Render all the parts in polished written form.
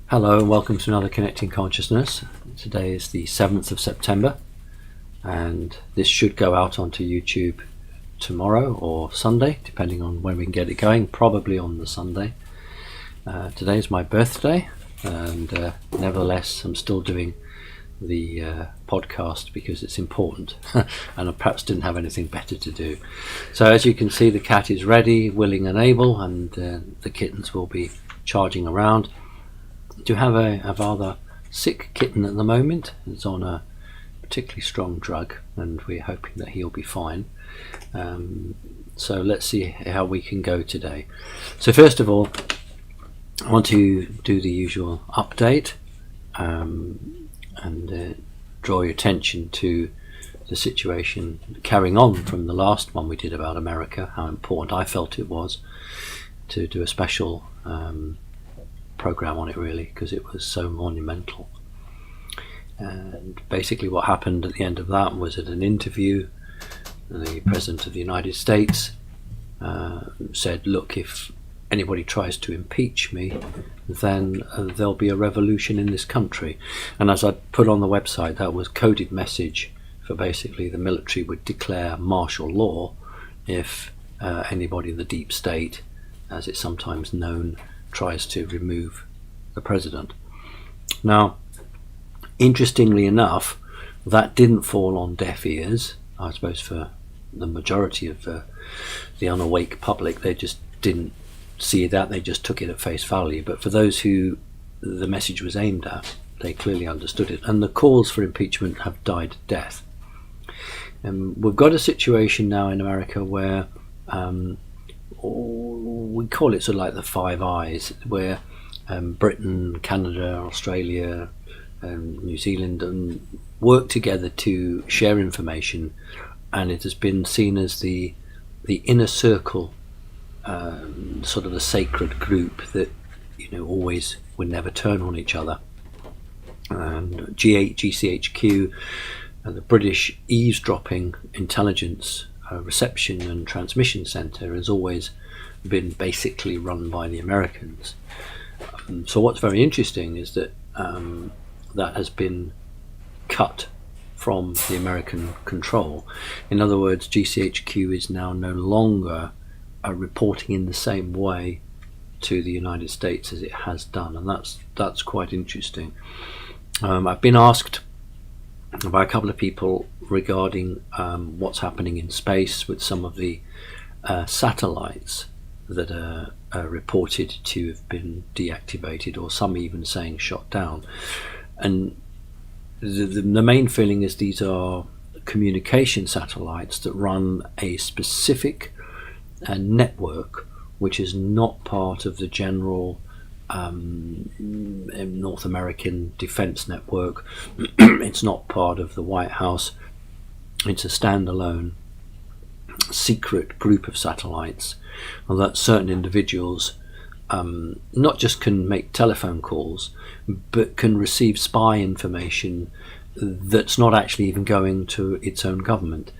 Hello and welcome to another Connecting Consciousness. Today is the 7th of September and this should go out onto YouTube tomorrow or Sunday, depending on when we can get it going, probably on the Sunday. Today is my birthday and nevertheless I'm still doing the podcast because it's important and I perhaps didn't have anything better to do. So as you can see, the cat is ready, willing and able, and the kittens will be charging around. Do have a rather sick kitten at the moment. It's on a particularly strong drug and we're hoping that he'll be fine. So let's see how we can go today. So first of all, I want to do the usual update and draw your attention to the situation carrying on from the last one we did about America, how important I felt it was to do a special program on it, really, because it was so monumental. And basically what happened at the end of that was, at an interview, the President of the United States said, look, if anybody tries to impeach me, then there'll be a revolution in this country. And as I put on the website, that was coded message for basically the military would declare martial law if anybody in the deep state, as it's sometimes known, tries to remove the president. Now, interestingly enough, that didn't fall on deaf ears. I suppose for the majority of the unawake public, they just didn't see that, they just took it at face value. But for those who the message was aimed at, they clearly understood it, and the calls for impeachment have died a death. We've got a situation now in America where we call it sort of like the Five Eyes, where Britain, Canada, Australia and New Zealand work together to share information, and it has been seen as the inner circle, sort of a sacred group that, you know, always would never turn on each other. And GCHQ, the British Eavesdropping Intelligence Reception and Transmission Centre, has always been basically run by the Americans. So what's very interesting is that that has been cut from the American control. In other words, GCHQ is now no longer reporting in the same way to the United States as it has done, and that's quite interesting. I've been asked by a couple of people regarding what's happening in space with some of the satellites that are reported to have been deactivated, or some even saying shot down. And the main feeling is these are communication satellites that run a specific network which is not part of the general North American defense network. It's not part of the White House. It's a standalone secret group of satellites, and that certain individuals not just can make telephone calls, but can receive spy information that's not actually even going to its own government.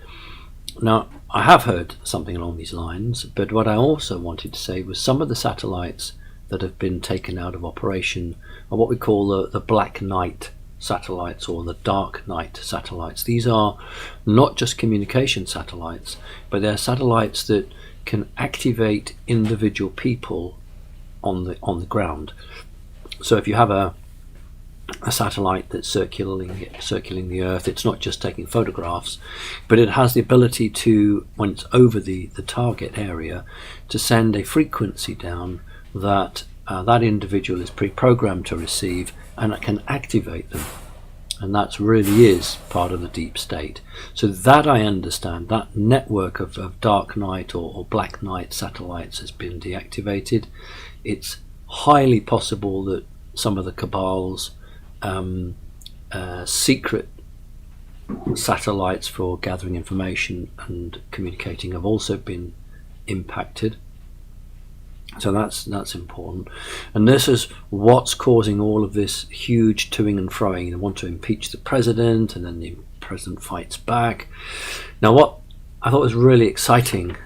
Now, I have heard something along these lines, but what I also wanted to say was some of the satellites that have been taken out of operation are what we call the Black Knight satellites, or the Dark Knight satellites. These are not just communication satellites, but they're satellites that can activate individual people on the ground. So if you have a satellite that's circulating the Earth, it's not just taking photographs, but it has the ability to, when it's over the target area, to send a frequency down that that individual is pre-programmed to receive, and it can activate them. And that really is part of the deep state. So that, I understand, that network of Dark Knight or Black Knight satellites has been deactivated. It's highly possible that some of the cabal's secret satellites for gathering information and communicating have also been impacted. So that's important, and this is what's causing all of this huge toing and froing. They want to impeach the president, and then the president fights back. Now, what I thought was really exciting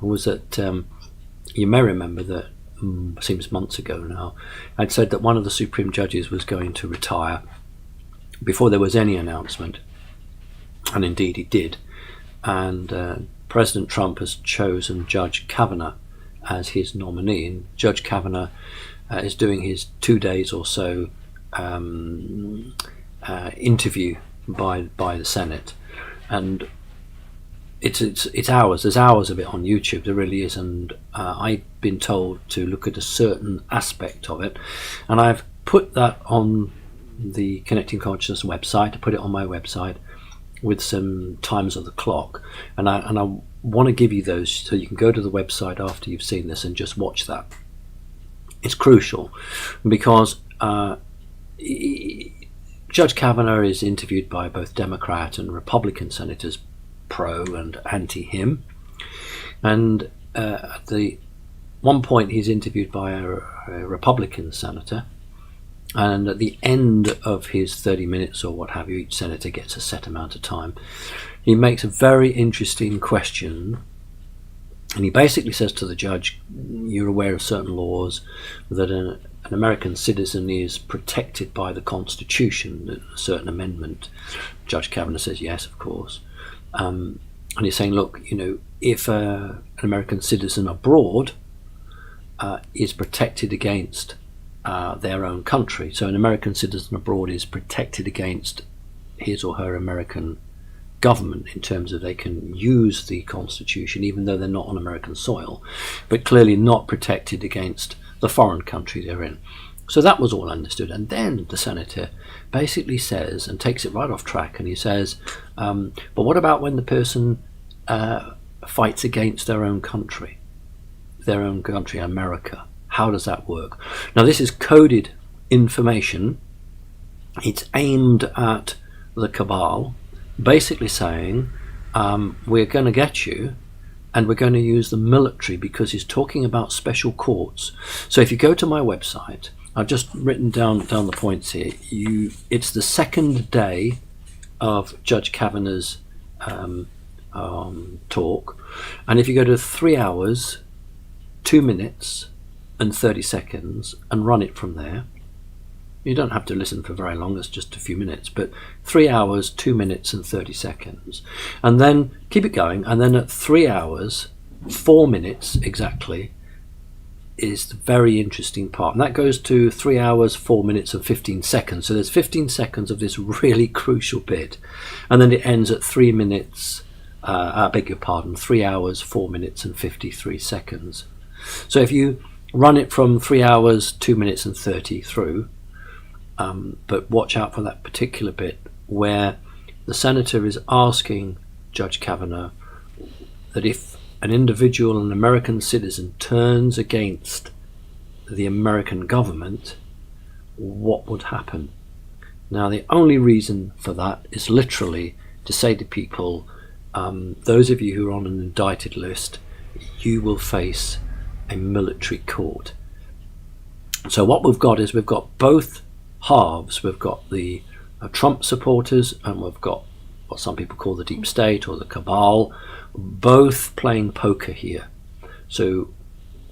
was that you may remember that seems months ago now, had said that one of the Supreme Judges was going to retire before there was any announcement, and indeed he did. And President Trump has chosen Judge Kavanaugh as his nominee, and Judge Kavanaugh is doing his 2 days or so interview by the Senate, and it's hours. There's hours of it on YouTube. There really is, and I've been told to look at a certain aspect of it, and I've put that on the Connecting Consciousness website. I put it on my website with some times of the clock, and I want to give you those so you can go to the website after you've seen this and just watch that. It's crucial because Judge Kavanaugh is interviewed by both Democrat and Republican senators, pro and anti him, and at the one point he's interviewed by a Republican senator, and at the end of his 30 minutes or what have you, each senator gets a set amount of time, he makes a very interesting question, and he basically says to the judge, you're aware of certain laws that an American citizen is protected by the Constitution, a certain amendment. Judge Kavanaugh says yes, of course. And he's saying, look, if an American citizen abroad is protected against their own country, so an American citizen abroad is protected against his or her American government in terms of they can use the Constitution even though they're not on American soil, but clearly not protected against the foreign country they're in. So that was all understood, and then the senator basically says, and takes it right off track, and he says, but what about when the person fights against their own country, America? How does that work? Now this is coded information. It's aimed at the cabal, basically saying, we're going to get you, and we're going to use the military, because he's talking about special courts. So if you go to my website, I've just written down the points here. It's the second day of Judge Kavanaugh's talk, and if you go to 3 hours, 2 minutes and 30 seconds and run it from there, you don't have to listen for very long, it's just a few minutes, but 3 hours, 2 minutes and 30 seconds. And then keep it going, and then at 3 hours, 4 minutes exactly, is the very interesting part. And that goes to 3 hours, 4 minutes and 15 seconds. So there's 15 seconds of this really crucial bit. And then it ends at 3 minutes, 3 hours, 4 minutes and 53 seconds. So if you run it from 3 hours, 2 minutes and 30 through, but watch out for that particular bit where the senator is asking Judge Kavanaugh that if an individual, an American citizen, turns against the American government, what would happen? Now the only reason for that is literally to say to people, those of you who are on an indicted list, you will face a military court. So what we've got is we've got both halves. We've got the Trump supporters, and we've got what some people call the deep state or the cabal, both playing poker here. So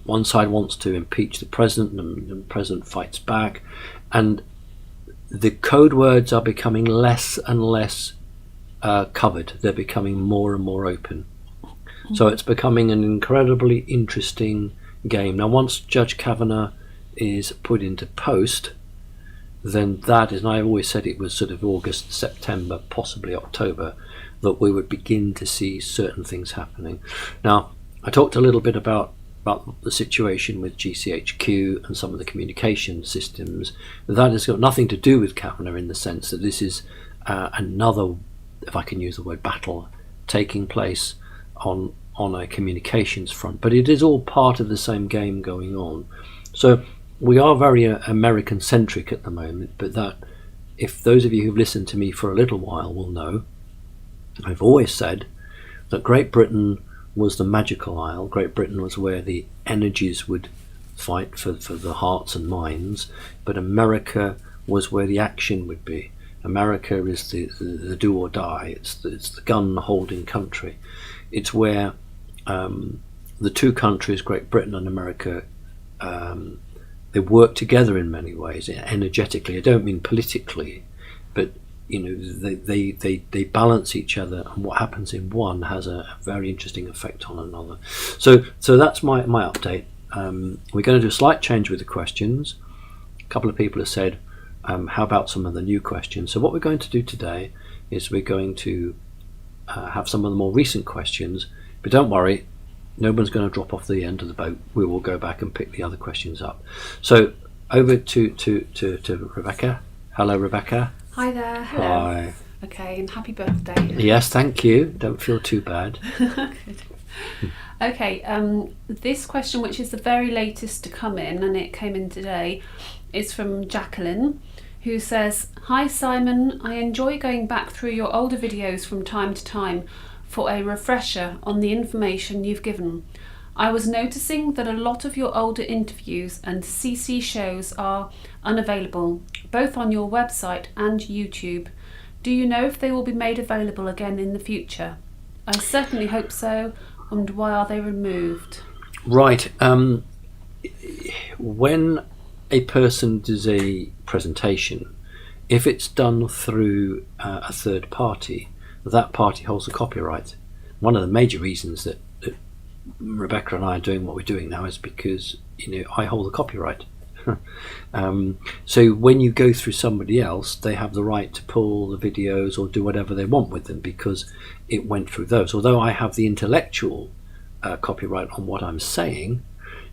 one side wants to impeach the president, and the president fights back, and the code words are becoming less and less covered. They're becoming more and more open. So it's becoming an incredibly interesting game. Now once Judge Kavanaugh is put into post, then that is, and I've always said it was sort of August, September, possibly October, that we would begin to see certain things happening. Now, I talked a little bit about the situation with GCHQ and some of the communication systems. That has got nothing to do with Kavanaugh in the sense that this is another, if I can use the word, battle taking place on a communications front, but it is all part of the same game going on. So we are very American centric at the moment, but that, if those of you who've listened to me for a little while will know, I've always said that Great Britain was the magical isle. Great Britain was where the energies would fight for the hearts and minds, but America was where the action would be. America is the do or die. It's the gun holding country. It's where the two countries, Great Britain and America, they work together in many ways energetically. I don't mean politically, but they balance each other, and what happens in one has a very interesting effect on another. So that's my update. We're going to do a slight change with the questions. A couple of people have said, how about some of the new questions? So what we're going to do today is we're going to have some of the more recent questions, but don't worry, no one's going to drop off the end of the boat. We will go back and pick the other questions up. So over to Rebecca. Hello, Rebecca. Hi there. Hello. Hi. Okay, and happy birthday. Yes, thank you. Don't feel too bad. Good. Okay, this question, which is the very latest to come in, and it came in today, is from Jacqueline, who says, "Hi Simon, I enjoy going back through your older videos from time to time for a refresher on the information you've given. I was noticing that a lot of your older interviews and CC shows are unavailable, both on your website and YouTube. Do you know if they will be made available again in the future? I certainly hope so, and why are they removed?" Right. When a person does a presentation, if it's done through a third party, that party holds the copyright. One of the major reasons that Rebecca and I are doing what we're doing now is because I hold the copyright. So when you go through somebody else, they have the right to pull the videos or do whatever they want with them because it went through those. Although I have the intellectual copyright on what I'm saying,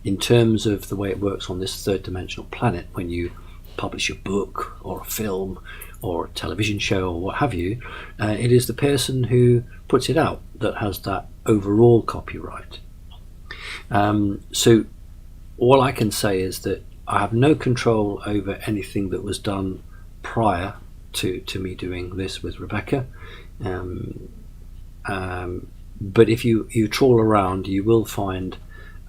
in terms of the way it works on this third dimensional planet, when you publish a book or a film or a television show or what have you, it is the person who puts it out that has that overall copyright. So all I can say is that I have no control over anything that was done prior to me doing this with Rebecca. But if you trawl around, you will find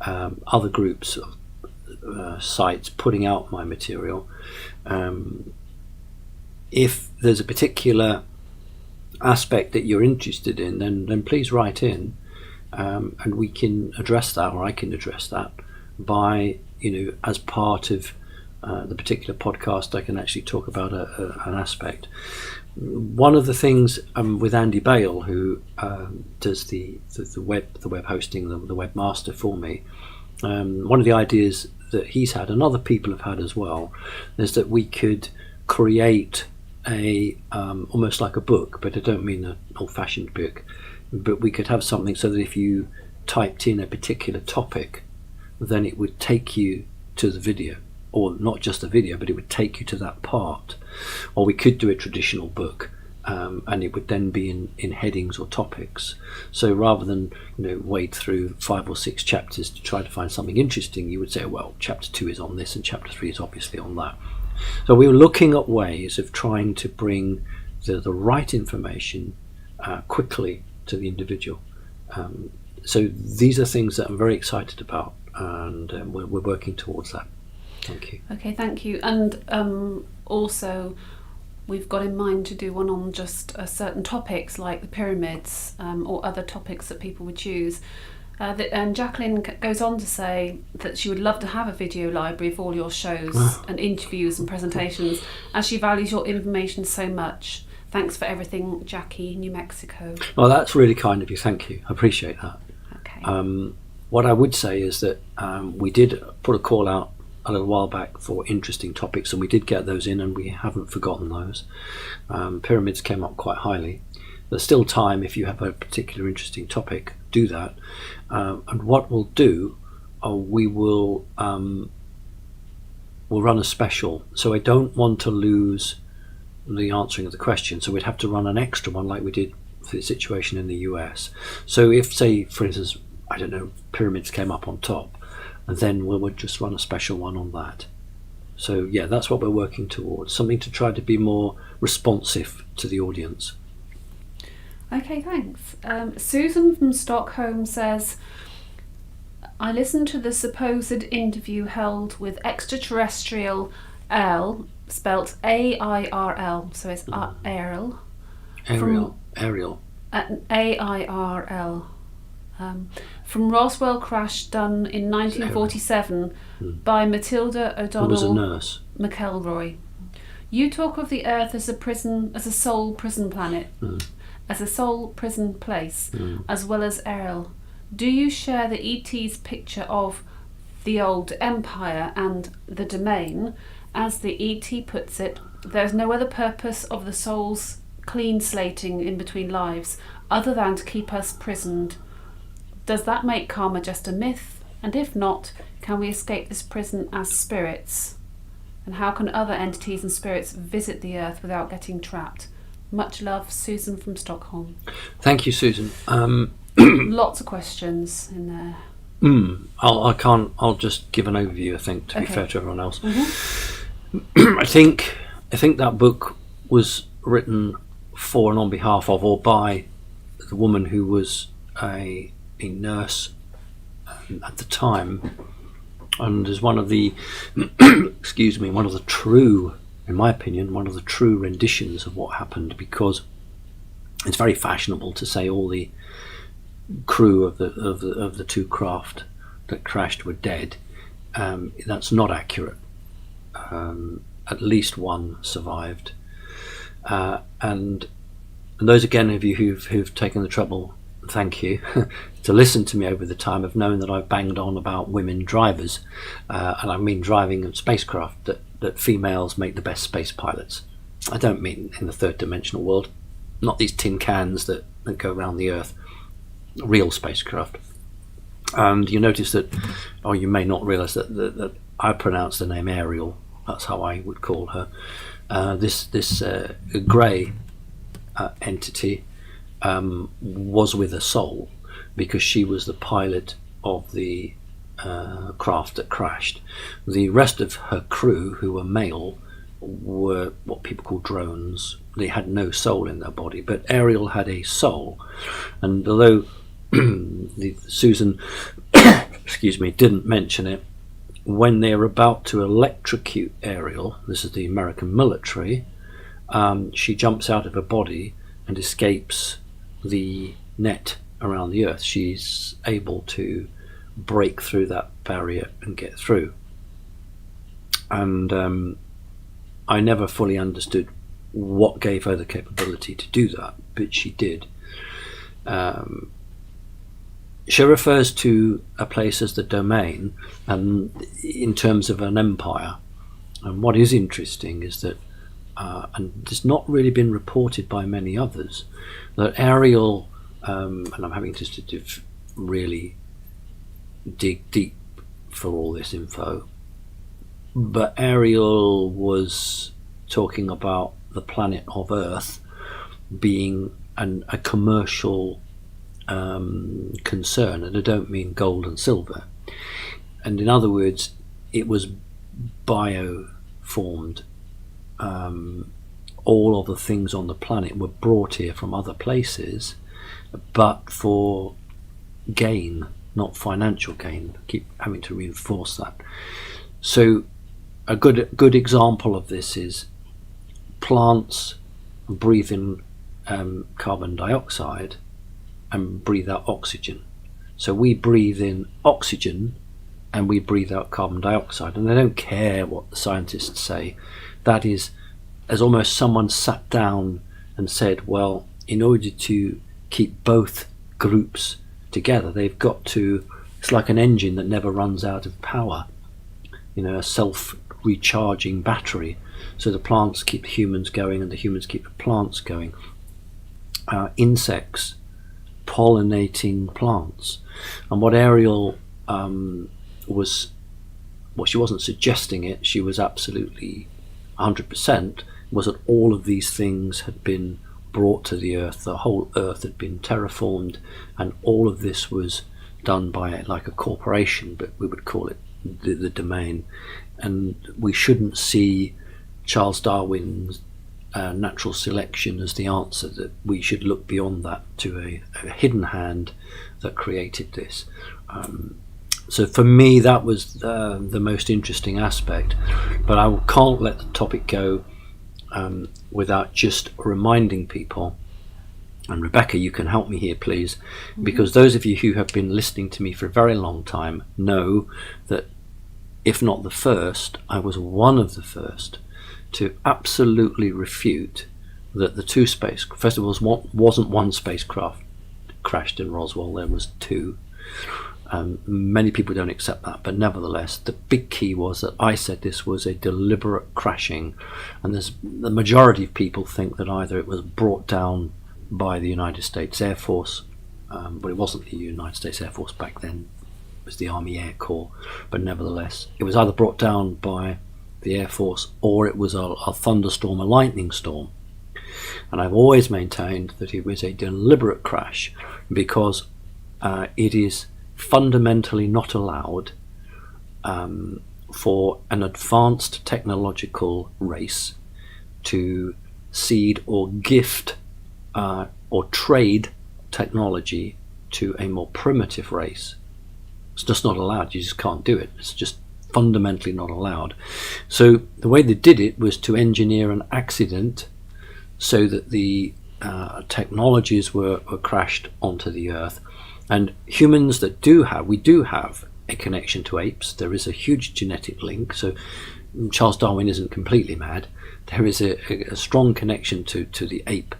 other groups of sites putting out my material. If there's a particular aspect that you're interested in, then please write in, and we can address that, or I can address that by, as part of the particular podcast, I can actually talk about an aspect. One of the things with Andy Bale, who does the web hosting, the webmaster for me, one of the ideas that he's had, and other people have had as well, is that we could create a almost like a book, but I don't mean an old-fashioned book, but we could have something so that if you typed in a particular topic, then it would take you to the video, or not just the video, but it would take you to that part. Or we could do a traditional book, and it would then be in headings or topics. So rather than wade through 5 or 6 chapters to try to find something interesting, you would say, well, chapter 2 is on this and chapter 3 is obviously on that. So we were looking at ways of trying to bring the right information quickly to the individual. So these are things that I'm very excited about, and we're working towards that. Thank you. Okay, thank you. And also, we've got in mind to do one on just certain topics like the pyramids, or other topics that people would choose. And Jacqueline goes on to say that she would love to have a video library of all your shows and interviews and presentations, as she values your information so much. Thanks for everything, Jackie, New Mexico. Well, that's really kind of you. Thank you. I appreciate that. Okay. What I would say is that we did put a call out a little while back for interesting topics, and we did get those in, and we haven't forgotten those. Pyramids came up quite highly. There's still time. If you have a particular interesting topic, do that. And what we'll do, we will we'll run a special. So I don't want to lose the answering of the question, so we'd have to run an extra one like we did for the situation in the US. So if, say, for instance, I don't know, pyramids came up on top, and then we would just run a special one on that. So yeah, that's what we're working towards, something to try to be more responsive to the audience. Okay, thanks. Susan from Stockholm says, I listened to the supposed interview held with extraterrestrial L, spelt A-I-R-L, so it's Ariel. Ariel. A-I-R-L. From Roswell crash done in 1947 by Matilda Who O'Donnell was a nurse. McElroy. You talk of the Earth as a sole prison planet, as a sole prison place, as well as Ariel. Do you share the ET's picture of the old empire and the domain? As the ET puts it, there's no other purpose of the soul's clean slating in between lives other than to keep us prisoned. Does that make karma just a myth? And if not, can we escape this prison as spirits? And how can other entities and spirits visit the Earth without getting trapped? Much love, Susan from Stockholm. Thank you, Susan. Lots of questions in there. I'll just give an overview, I think, to be fair to everyone else. I think that book was written for and on behalf of, or by, the woman who was a nurse at the time, and is one of the one of the true, in my opinion, one of the true renditions of what happened, because it's very fashionable to say all the crew of the two craft that crashed were dead. That's not accurate. At least one survived, and those again of you who've taken the trouble, thank you, to listen to me over the time, have known that I've banged on about women drivers, and I mean driving of spacecraft, that females make the best space pilots. I don't mean in the third dimensional world, not these tin cans that go around the Earth, real spacecraft. And you notice that, or you may not realise that I pronounce the name Ariel. That's how I would call her. This grey entity was with a soul, because she was the pilot of the craft that crashed. The rest of her crew, who were male, were what people call drones. They had no soul in their body, but Ariel had a soul. And although Susan didn't mention it, when they are about to electrocute Ariel, this is the American military, she jumps out of her body and escapes the net around the Earth. She's able to break through that barrier and get through. And I never fully understood what gave her the capability to do that, but she did. She refers to a place as the domain, and in terms of an empire. And what is interesting is that, and it's not really been reported by many others, that Ariel, and I'm having to really dig deep for all this info, but Ariel was talking about the planet of Earth being a commercial concern, and I don't mean gold and silver. And in other words, it was bioformed. All of the things on the planet were brought here from other places, but for gain, not financial gain. I keep having to reinforce that. So a good example of this is plants breathe in carbon dioxide and breathe out oxygen. So we breathe in oxygen and we breathe out carbon dioxide, and they don't care what the scientists say. That is, as almost someone sat down and said, well, in order to keep both groups together, they've got to, it's like an engine that never runs out of power, a self-recharging battery. So the plants keep the humans going and the humans keep the plants going. Insects pollinating plants. And what Ariel was, well, she wasn't suggesting it, she was absolutely 100%, was that all of these things had been brought to the Earth. The whole Earth had been terraformed, and all of this was done by like a corporation, but we would call it the domain. And we shouldn't see Charles Darwin's natural selection as the answer, that we should look beyond that to a hidden hand that created this. So for me, that was the most interesting aspect, but I can't let the topic go without just reminding people And Rebecca, you can help me here, please, because those of you who have been listening to me for a very long time know that if not the first, I was one of the first to absolutely refute that the two space, first of all, wasn't one spacecraft crashed in Roswell, there was two. Many people don't accept that, but nevertheless, the big key was that I said this was a deliberate crashing, and the majority of people think that either it was brought down by the United States Air Force, but it wasn't the United States Air Force back then, it was the Army Air Corps, but nevertheless, it was either brought down by the Air Force or it was a thunderstorm, a lightning storm. And I've always maintained that it was a deliberate crash because it is fundamentally not allowed for an advanced technological race to cede or gift or trade technology to a more primitive race. It's just not allowed. You just can't do it. It's just fundamentally not allowed. So the way they did it was to engineer an accident so that the technologies were crashed onto the Earth. And humans that we do have a connection to apes. There is a huge genetic link. So Charles Darwin isn't completely mad. There is a strong connection to the ape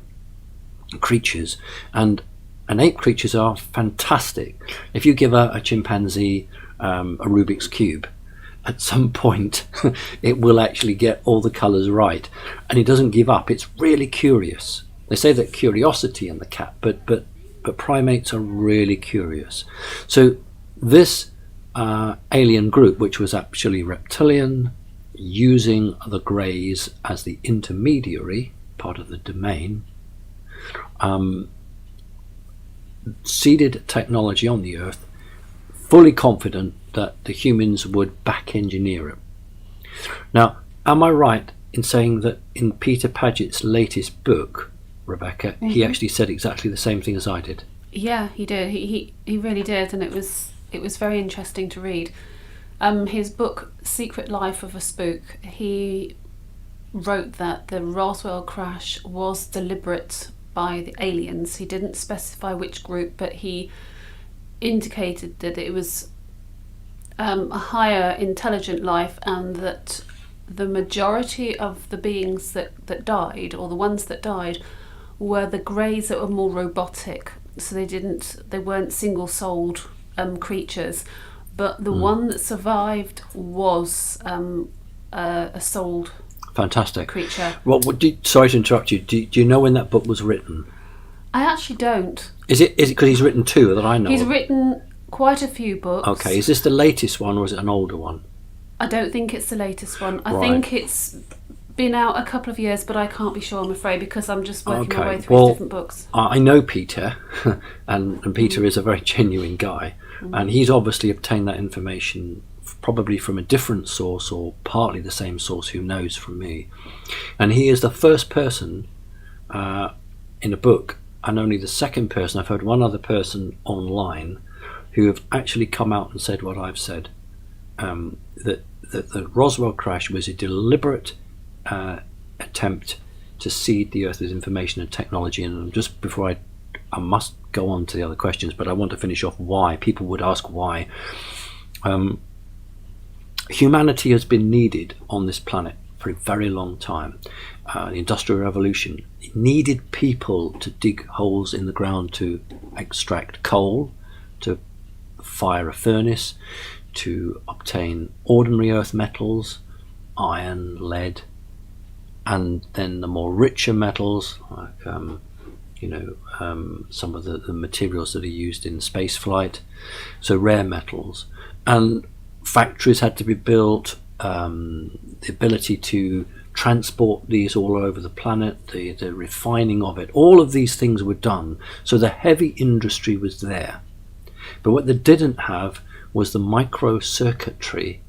creatures, and ape creatures are fantastic. If you give a chimpanzee a Rubik's Cube, at some point it will actually get all the colours right, and it doesn't give up. It's really curious. They say that curiosity in the cat, but primates are really curious. So this alien group, which was actually reptilian, using the Greys as the intermediary, part of the domain, seeded technology on the Earth, fully confident that the humans would back engineer it. Now, am I right in saying that in Peter Paget's latest book, Rebecca, he actually said exactly the same thing as I did? Yeah, he did. He really did, and it was very interesting to read. His book Secret Life of a Spook, he wrote that the Roswell crash was deliberate by the aliens. He didn't specify which group, but he indicated that it was a higher intelligent life, and that the majority of the beings that died, or the ones that died, were the Greys that were more robotic. So they weren't single-souled creatures, but the one that survived was a souled fantastic creature. Sorry to interrupt you. Do you know when that book was written? I actually don't. Is it because he's written two that I know? He's written quite a few books. Okay, is this the latest one or is it an older one? I don't think it's the latest one. I think it's been out a couple of years, but I can't be sure, I'm afraid, because I'm just working my way through his different books. I know Peter, and Peter is a very genuine guy, and he's obviously obtained that information probably from a different source or partly the same source, who knows, from me. And he is the first person in a book, and only the second person. I've heard one other person online who have actually come out and said what I've said, that the Roswell crash was a deliberate attempt to seed the Earth with information and technology. And just before I must go on to the other questions, but I want to finish off why. People would ask why. Humanity has been needed on this planet for a very long time. The Industrial Revolution needed people to dig holes in the ground to extract coal, to fire a furnace, to obtain ordinary earth metals, iron, lead, and then the more richer metals, like some of the materials that are used in space flight, so rare metals. And factories had to be built, the ability to transport these all over the planet, the refining of it, all of these things were done. So the heavy industry was there. But what they didn't have was the microcircuitry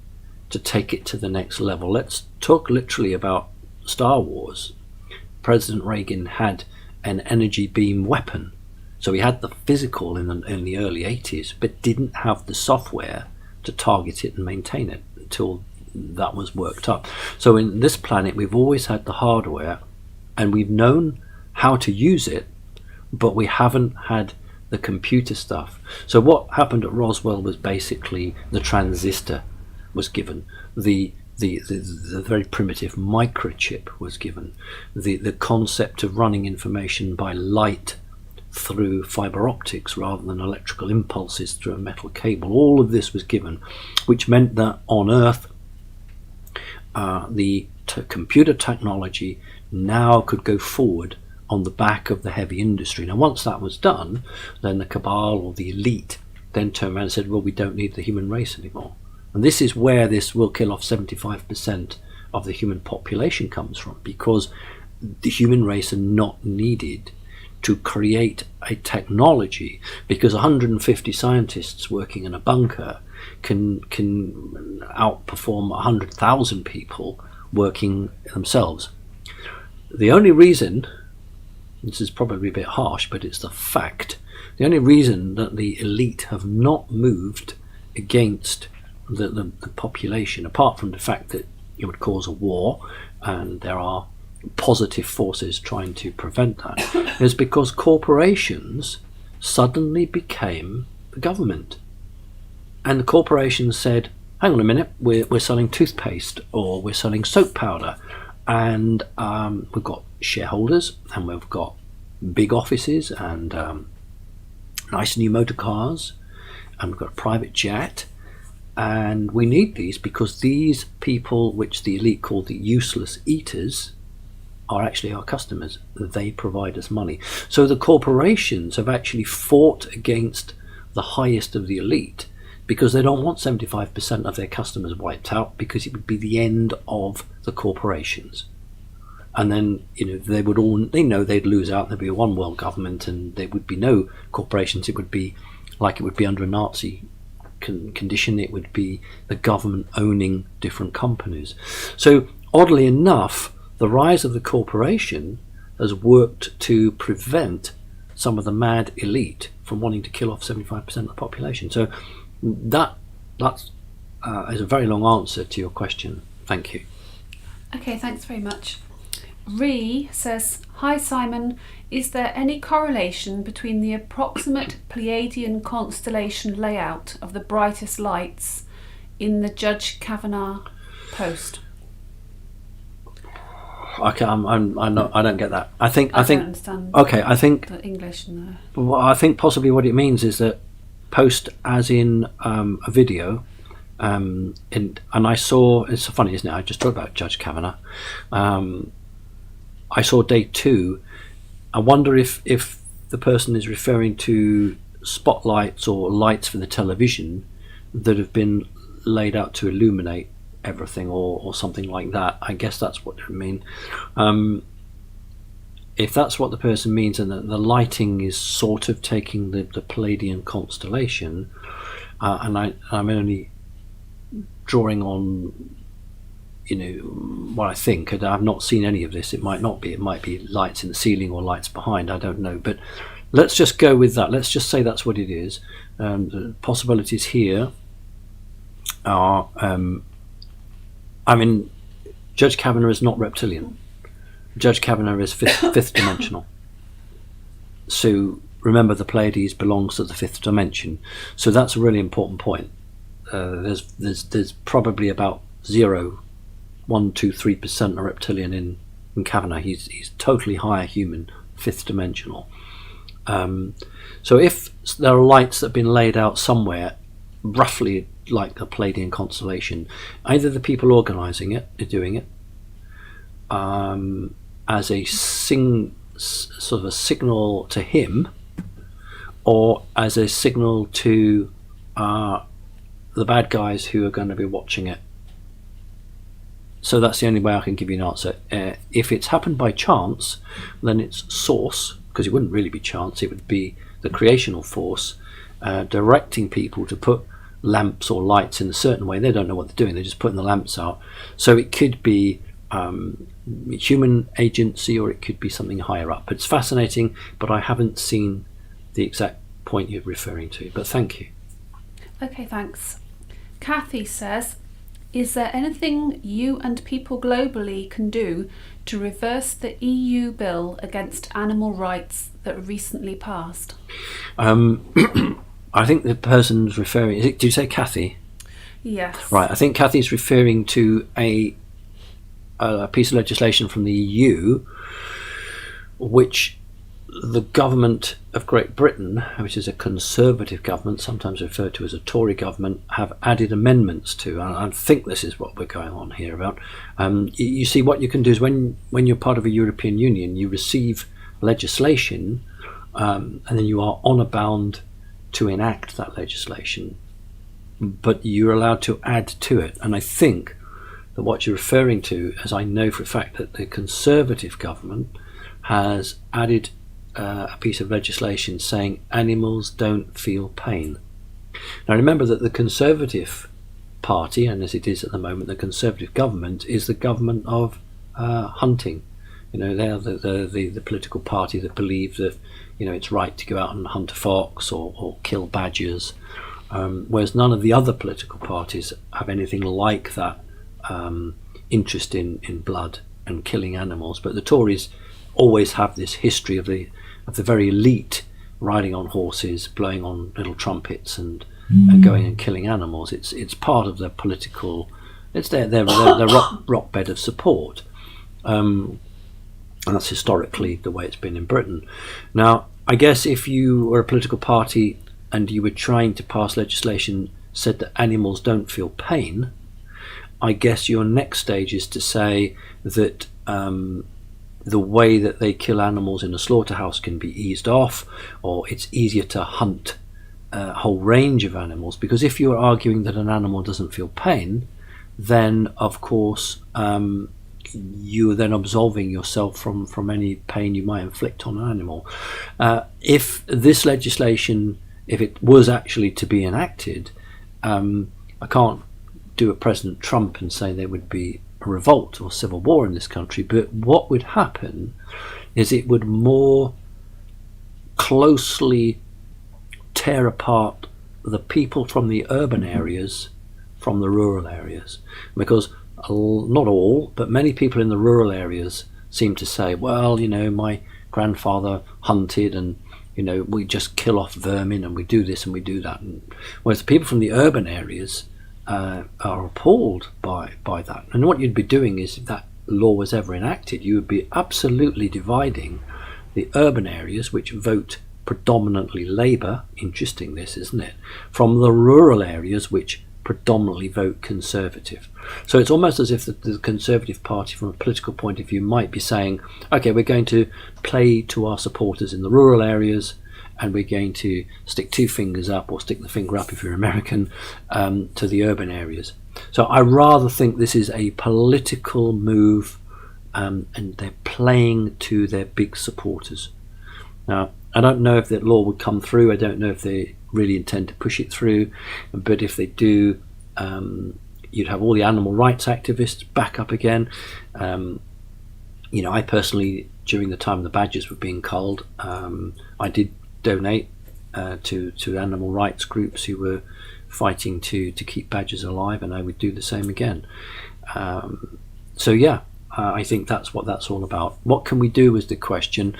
to take it to the next level. Let's talk literally about Star Wars. President Reagan had an energy beam weapon. So he had the physical in the early 80s, but didn't have the software to target it and maintain it until that was worked up. So in this planet, we've always had the hardware, and we've known how to use it, but we haven't had the computer stuff. So what happened at Roswell was basically the transistor was given, the very primitive microchip was given, the concept of running information by light through fiber optics rather than electrical impulses through a metal cable. All of this was given, which meant that on Earth the computer technology now could go forward on the back of the heavy industry. Now once that was done, then the cabal or the elite then turned around and said, well, we don't need the human race anymore. And this is where this will kill off 75% of the human population comes from, because the human race are not needed to create a technology, because 150 scientists working in a bunker can outperform 100,000 people working themselves. The only reason, this is probably a bit harsh, but it's the fact, the only reason that the elite have not moved against the population, apart from the fact that it would cause a war, and there are positive forces trying to prevent that, is because corporations suddenly became the government. And the corporations said, hang on a minute, we're selling toothpaste, or we're selling soap powder, and we've got shareholders, and we've got big offices, and nice new motor cars, and we've got a private jet, and we need these because these people, which the elite call the useless eaters, are actually our customers. They provide us money. So the corporations have actually fought against the highest of the elite, because they don't want 75% of their customers wiped out, because it would be the end of the corporations. And then, they know they'd lose out. There'd be a one world government, and there would be no corporations. It would be like it would be under a Nazi condition. It would be the government owning different companies. So oddly enough, the rise of the corporation has worked to prevent some of the mad elite from wanting to kill off 75% of the population. So that is a very long answer to your question. Thank you. Okay, thanks very much. Ree says, hi Simon, is there any correlation between the approximate Pleiadian constellation layout of the brightest lights in the Judge Kavanaugh post? Okay, I don't get that. I think. don't understand. Okay, I think the English in the. Well, I think possibly what it means is that post, as in a video, and I saw. It's funny, isn't it? I just talked about Judge Kavanaugh. I saw day 2. I wonder if the person is referring to spotlights or lights for the television that have been laid out to illuminate everything, or something like that. I guess that's what it would mean. If that's what the person means, and the lighting is sort of taking the Pleiadian constellation, and I'm only drawing on what I think, and I've not seen any of this. It might not be. It might be lights in the ceiling or lights behind. I don't know. But let's just go with that. Let's just say that's what it is. The possibilities here are. Judge Kavanaugh is not reptilian. Judge Kavanaugh is fifth dimensional. So remember, the Pleiades belongs to the 5th dimension. So that's a really important point. There's probably about 1, 2, 3% are reptilian in Kavanaugh. He's totally higher human, 5th dimensional. So if there are lights that have been laid out somewhere, roughly like the Pleiadian constellation, either the people organising it are doing it as a sort of a signal to him, or as a signal to the bad guys who are going to be watching it. So that's the only way I can give you an answer. If it's happened by chance, then it's source, because it wouldn't really be chance. It would be the creational force directing people to put lamps or lights in a certain way. They don't know what they're doing. They're just putting the lamps out. So it could be human agency, or it could be something higher up. It's fascinating, but I haven't seen the exact point you're referring to. But thank you. Okay, thanks. Kathy says, Is there anything you and people globally can do to reverse the EU bill against animal rights that recently passed? I think the person's referring... Did you say Kathy? Yes. Right, I think Kathy's referring to a piece of legislation from the EU which the government of Great Britain, which is a Conservative government, sometimes referred to as a Tory government, have added amendments to. And I think this is what we're going on here about. You see, what you can do is when you're part of a European Union, you receive legislation and then you are honour bound to enact that legislation, but you're allowed to add to it. And I think that what you're referring to, as I know for a fact that the Conservative government has added a piece of legislation saying animals don't feel pain. Now remember that the Conservative Party, and as it is at the moment, the Conservative government is the government of hunting. You know, they're the political party that believe that, you know, it's right to go out and hunt a fox or kill badgers, whereas none of the other political parties have anything like that interest in blood and killing animals. But the Tories always have this history of the very elite riding on horses, blowing on little trumpets and going and killing animals. It's part of their political, it's their rock bed of support. And that's historically the way it's been in Britain. Now, I guess if you were a political party and you were trying to pass legislation said that animals don't feel pain, I guess your next stage is to say that the way that they kill animals in a slaughterhouse can be eased off, or it's easier to hunt a whole range of animals. Because if you're arguing that an animal doesn't feel pain, then of course you are then absolving yourself from any pain you might inflict on an animal. If this legislation, if it was actually to be enacted, I can't do a President Trump and say there would be a revolt or civil war in this country, but what would happen is it would more closely tear apart the people from the urban areas from the rural areas, because not all, but many people in the rural areas seem to say, well, you know, my grandfather hunted and, you know, we just kill off vermin and we do this and we do that. And whereas the people from the urban areas are appalled by that. And what you'd be doing is, if that law was ever enacted, you would be absolutely dividing the urban areas, which vote predominantly Labour, interesting this, isn't it, from the rural areas, which predominantly vote Conservative. So it's almost as if the Conservative Party, from a political point of view, might be saying, okay, we're going to play to our supporters in the rural areas, and we're going to stick two fingers up, or stick the finger up if you're American, to the urban areas. So I rather think this is a political move, and they're playing to their big supporters. Now, I don't know if that law would come through. I don't know if they really intend to push it through, but if they do, you'd have all the animal rights activists back up again. You know, I personally, during the time the badgers were being culled, I did donate to animal rights groups who were fighting to keep badgers alive, and I would do the same again. So yeah, I think that's what that's all about. What can we do is the question.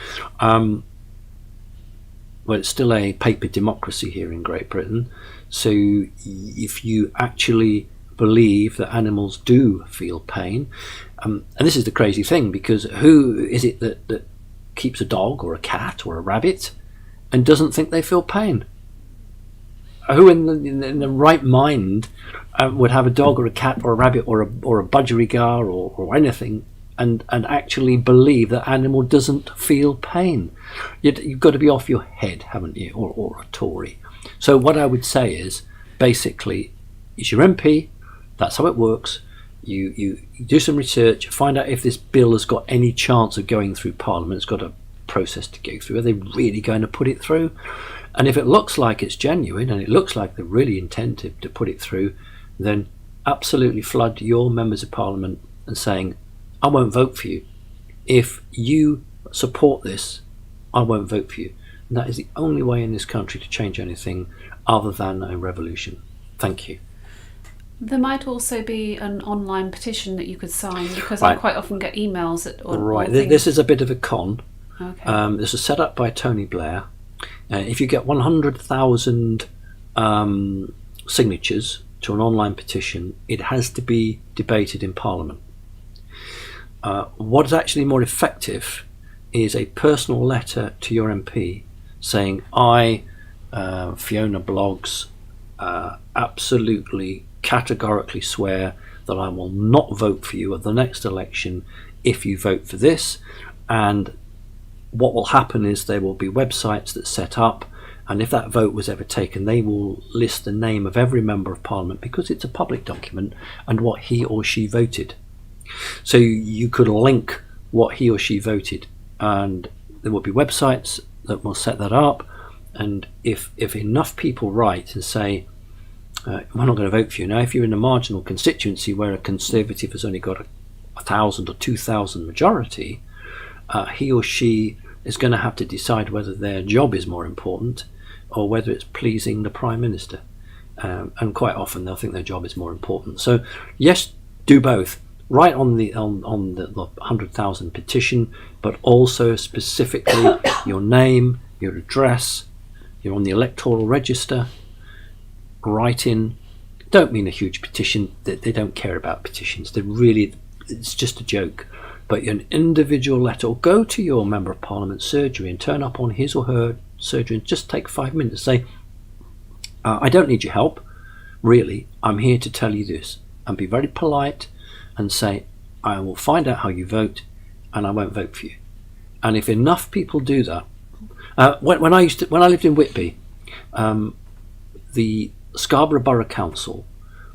Well, it's still a paper democracy here in Great Britain, so if you actually believe that animals do feel pain, and this is the crazy thing, because who is it that keeps a dog or a cat or a rabbit and doesn't think they feel pain? Who in the right mind would have a dog or a cat or a rabbit or a budgerigar or anything and actually believe that animal doesn't feel pain? You've got to be off your head, haven't you, or a Tory. So what I would say is, basically, it's your MP, that's how it works. You do some research, find out if this bill has got any chance of going through Parliament. It's got a process to go through. Are they really going to put it through? And if it looks like it's genuine, and it looks like they really intend to put it through, then absolutely flood your members of Parliament and saying, I won't vote for you. If you support this, I won't vote for you. And that is the only way in this country to change anything other than a revolution. Thank you. There might also be an online petition that you could sign, because I quite often get emails or things. This is a bit of a con. Okay. This was set up by Tony Blair. If you get 100,000 signatures to an online petition, it has to be debated in Parliament. What is actually more effective is a personal letter to your MP saying, I, Fiona Bloggs, absolutely categorically swear that I will not vote for you at the next election if you vote for this, and what will happen is there will be websites that set up, and if that vote was ever taken, they will list the name of every member of Parliament, because it's a public document, and what he or she voted. So you could link what he or she voted, and there will be websites that will set that up. And if enough people write and say, we're not going to vote for you. Now, if you're in a marginal constituency where a Conservative has only got a 1,000 or 2,000 majority, he or she is going to have to decide whether their job is more important or whether it's pleasing the Prime Minister. And quite often they'll think their job is more important. So yes, do both. Write on the 100,000 petition, but also specifically your name, your address, you're on the electoral register. Write in. Don't mean a huge petition. They don't care about petitions. It's just a joke. But an individual letter, or go to your Member of Parliament surgery and turn up on his or her surgery and just take 5 minutes. Say, I don't need your help, really. I'm here to tell you this. And be very polite and say, I will find out how you vote and I won't vote for you. And if enough people do that, when I lived in Whitby, the Scarborough Borough Council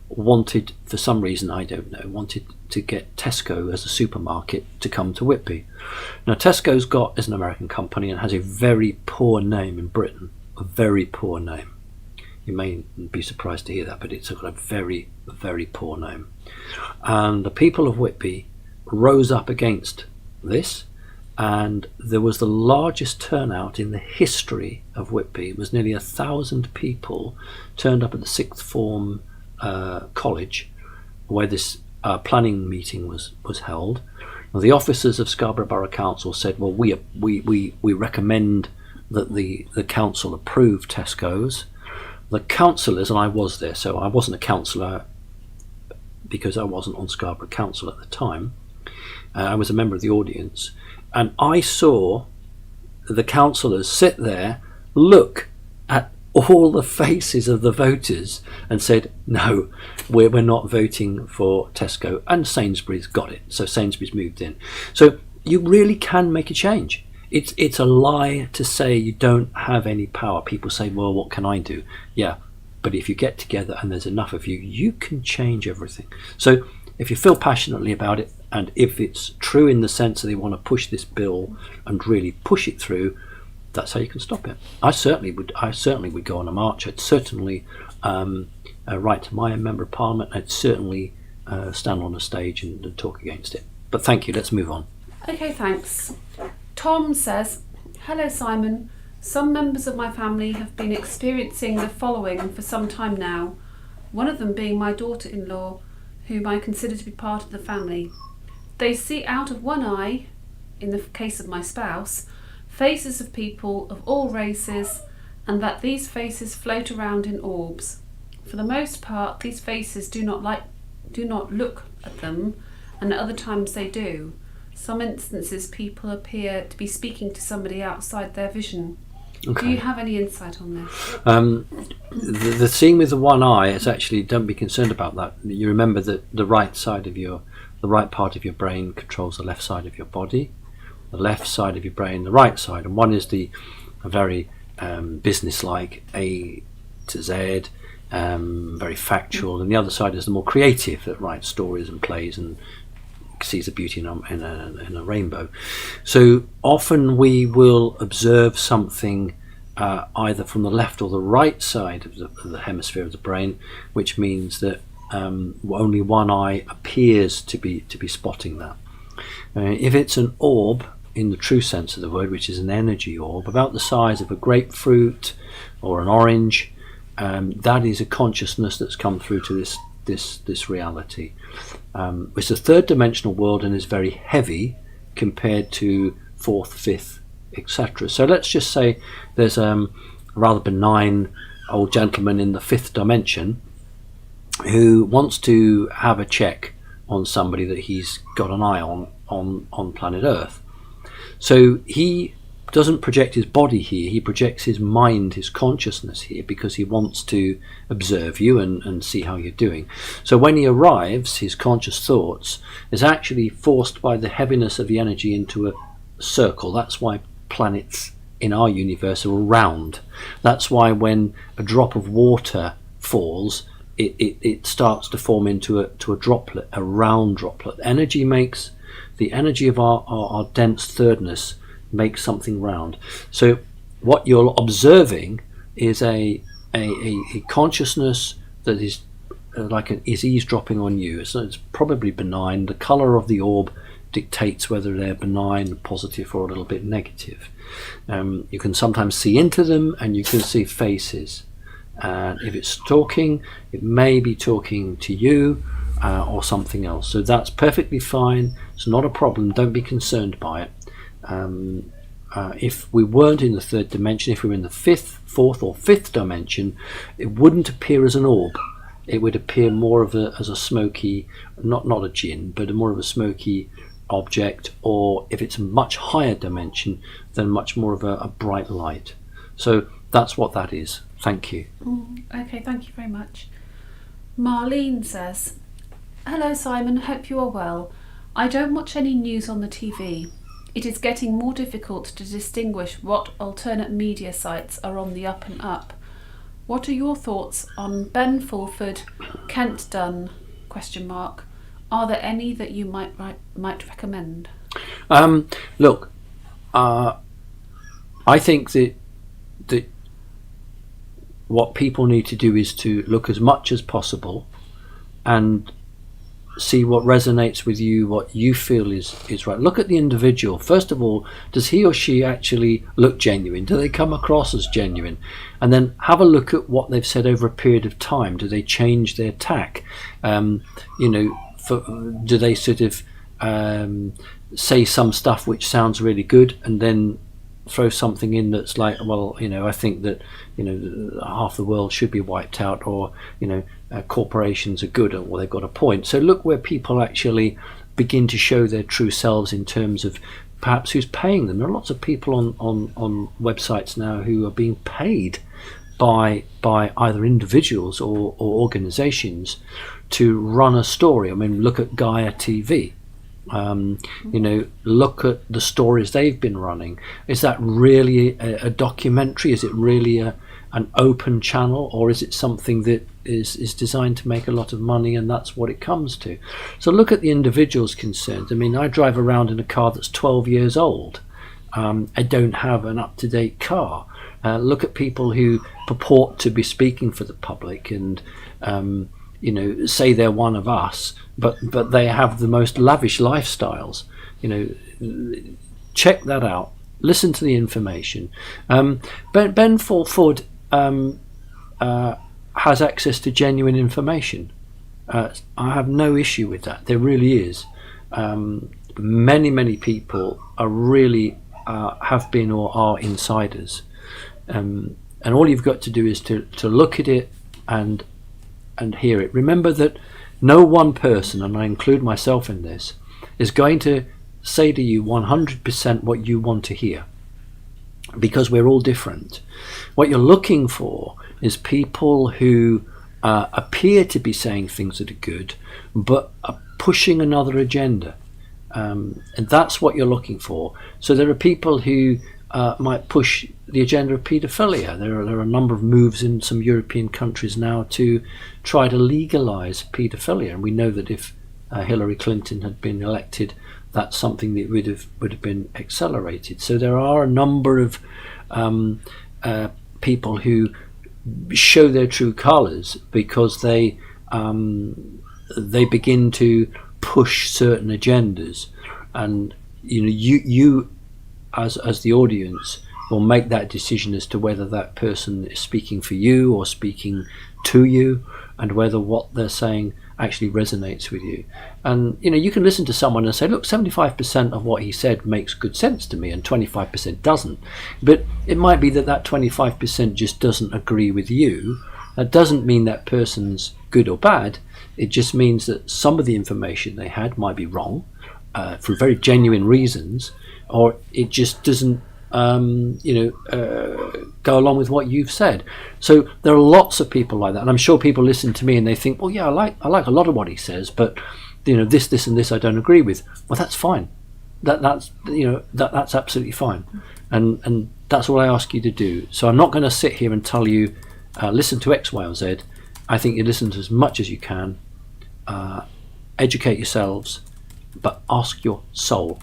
wanted, for some reason I don't know, wanted to get Tesco as a supermarket to come to Whitby. Now Tesco's is an American company and has a very poor name in Britain, a very poor name. You may be surprised to hear that, but it's got a very, very poor name. And the people of Whitby rose up against this, and there was the largest turnout in the history of Whitby. It was nearly 1,000 people turned up at the sixth form college where this planning meeting was held. Now, the officers of Scarborough Borough Council said, well, we recommend that the council approve Tesco's. The councillors, and I was there, so I wasn't a councillor because I wasn't on Scarborough Council at the time. I was a member of the audience, and I saw the councillors sit there, look at all the faces of the voters and said, no, we're not voting for Tesco. And Sainsbury's got it, so Sainsbury's moved in. So you really can make a change. It's a lie to say you don't have any power. People say, well, what can I do? Yeah, but if you get together and there's enough of you, you can change everything. So if you feel passionately about it, and if it's true in the sense that they want to push this bill and really push it through, that's how you can stop it. I certainly would go on a march. I'd certainly write to my Member of Parliament. I'd certainly stand on a stage and talk against it. But thank you, let's move on. Okay, thanks. Tom says, hello Simon, some members of my family have been experiencing the following for some time now, one of them being my daughter-in-law, whom I consider to be part of the family. They see out of one eye, in the case of my spouse, faces of people of all races, and that these faces float around in orbs. For the most part, these faces do not look at them, and at other times they do. Some instances people appear to be speaking to somebody outside their vision. Okay. Do you have any insight on this? The seeing with the one eye is actually, don't be concerned about that. You remember that the right part of your brain controls the left side of your body, the left side of your brain, the right side, and one is a very business-like A to Z, very factual, and the other side is the more creative that writes stories and plays and sees the beauty in a rainbow. So often we will observe something either from the left or the right side of the hemisphere of the brain, which means that only one eye appears to be spotting that. If it's an orb in the true sense of the word, which is an energy orb about the size of a grapefruit or an orange, that is a consciousness that's come through to this reality. It's a third dimensional world and is very heavy compared to fourth, fifth, etc. So let's just say there's a rather benign old gentleman in the fifth dimension who wants to have a check on somebody that he's got an eye on planet Earth. So he doesn't project his body here, he projects his mind, his consciousness here, because he wants to observe you and see how you're doing. So when he arrives, his conscious thoughts is actually forced by the heaviness of the energy into a circle. That's why planets in our universe are round. That's why when a drop of water falls, it starts to form into a droplet, a round droplet. The energy of our dense thirdness makes something round. So what you're observing is a consciousness that is is eavesdropping on you. So it's probably benign. The color of the orb dictates whether they're benign, positive, or a little bit negative. You can sometimes see into them, and you can see faces. And if it's talking, it may be talking to you or something else. So that's perfectly fine. It's not a problem. Don't be concerned by it. If we weren't in the third dimension, if we were in the fourth or fifth dimension, it wouldn't appear as an orb. It would appear more as a smoky, not a jinn, but more of a smoky object, or if it's a much higher dimension, then much more of a bright light. So that's what that is. Thank you. Okay, thank you very much. Marlene says, "Hello Simon, hope you are well. I don't watch any news on the TV. It is getting more difficult to distinguish what alternate media sites are on the up and up. What are your thoughts on Ben Fulford, Kent Dunn? ? Are there any that you might recommend?" Look, I think that what people need to do is to look as much as possible and see what resonates with you, what you feel is right. Look at the individual. First of all, does he or she actually look genuine? Do they come across as genuine? And then have a look at what they've said over a period of time. Do they change their tack? Do they sort of say some stuff which sounds really good and then throw something in that's like, well, I think that half the world should be wiped out, or corporations are good, or they've got a point. So look where people actually begin to show their true selves in terms of perhaps who's paying them. There are lots of people on websites now who are being paid by either individuals or organizations to run a story. I mean, look at Gaia TV. Look at the stories they've been running. Is that really a documentary? Is it really an open channel, or is it something that is designed to make a lot of money, and that's what it comes to? So look at the individuals concerned. I mean, I drive around in a car that's 12 years old. I don't have an up-to-date car. Look at people who purport to be speaking for the public and say they're one of us, but they have the most lavish lifestyles. Check that out. Listen to the information. Ben Fulford has access to genuine information. I have no issue with that. There really is. Many people are really have been or are insiders, and all you've got to do is to look at it and hear it. Remember that no one person, and I include myself in this, is going to say to you 100% what you want to hear, because we're all different. What you're looking for is people who appear to be saying things that are good, but are pushing another agenda, and that's what you're looking for. So there are people who might push the agenda of paedophilia. There are a number of moves in some European countries now to try to legalize paedophilia, and we know that if Hillary Clinton had been elected, that's something that would have been accelerated. So there are a number of people who show their true colours because they begin to push certain agendas, and you as the audience will make that decision as to whether that person is speaking for you or speaking to you, and whether what they're saying actually resonates with you. And you can listen to someone and say, look, 75% of what he said makes good sense to me and 25% doesn't. But it might be that 25% just doesn't agree with you. That doesn't mean that person's good or bad. It just means that some of the information they had might be wrong for very genuine reasons, or it just doesn't go along with what you've said. So there are lots of people like that, and I'm sure people listen to me and they think, well, yeah, I like a lot of what he says, but this and this I don't agree with. Well, that's fine. That's absolutely fine, and that's what I ask you to do. So I'm not going to sit here and tell you listen to X, Y, or Z. I think you listen to as much as you can, educate yourselves, but ask your soul,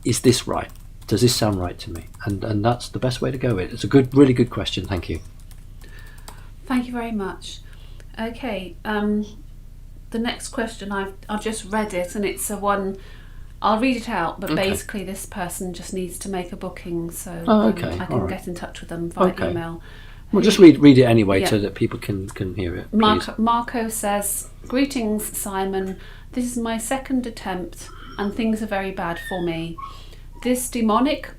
is this right? Does this sound right to me? And that's the best way to go with it. It's a really good question. Thank you. Thank you very much. Okay, the next question, I've just read it, and it's one, I'll read it out, but basically this person just needs to make a booking, so I can get in touch with them via email. Well, just read it anyway, so that people can hear it. Marco says, greetings, Simon. This is my second attempt, and things are very bad for me. This demonic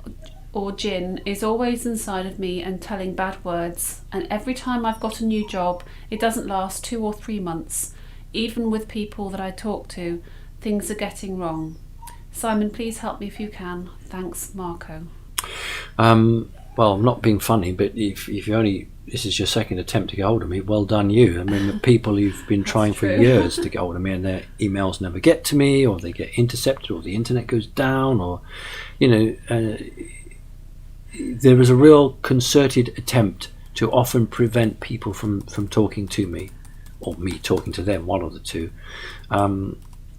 or jinn is always inside of me and telling bad words, and every time I've got a new job, it doesn't last 2 or 3 months. Even with people that I talk to, things are getting wrong. Simon, please help me if you can. Thanks, Marco. Well, I'm not being funny, but if this is your second attempt to get hold of me, well done you. I mean, the people who've been trying for years to get hold of me and their emails never get to me, or they get intercepted, or the internet goes down, or there is a real concerted attempt to often prevent people from talking to me, or me talking to them, one of the two.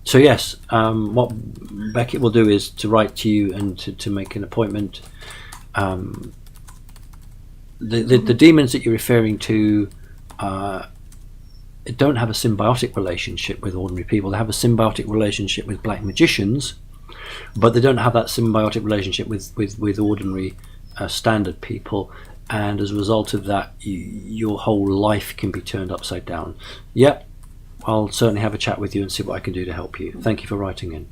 So yes, what Beckett will do is to write to you and to make an appointment. The demons that you're referring to don't have a symbiotic relationship with ordinary people. They have a symbiotic relationship with black magicians, but they don't have that symbiotic relationship with ordinary standard people, and as a result of that, your whole life can be turned upside down. Yep, I'll certainly have a chat with you and see what I can do to help you. Thank you for writing in.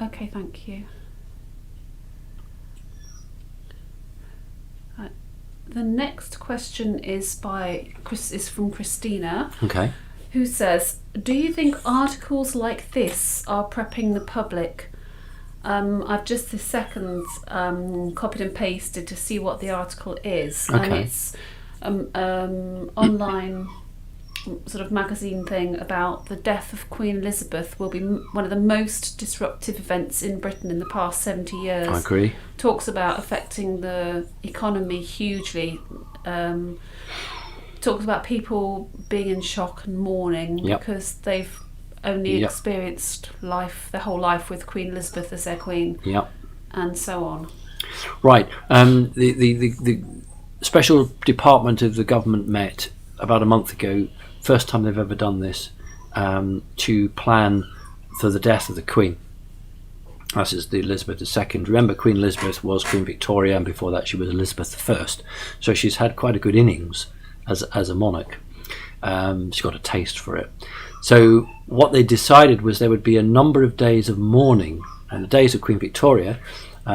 Okay, thank you. The next question is from Christina. Okay. Who says, do you think articles like this are prepping the public? I've just this second copied and pasted to see what the article is. Okay. And it's online sort of magazine thing about the death of Queen Elizabeth will be one of the most disruptive events in Britain in the past 70 years. I agree. Talks about affecting the economy hugely. Talks about people being in shock and mourning because they've only experienced their whole life with Queen Elizabeth as their queen, and so on. Right. The special department of the government met about a month ago. First time they've ever done this, to plan for the death of the Queen. This is the Elizabeth II. Remember, Queen Elizabeth was Queen Victoria, and before that she was Elizabeth I. So she's had quite a good innings as a monarch. She's got a taste for it. So what they decided was there would be a number of days of mourning. And the days of Queen Victoria,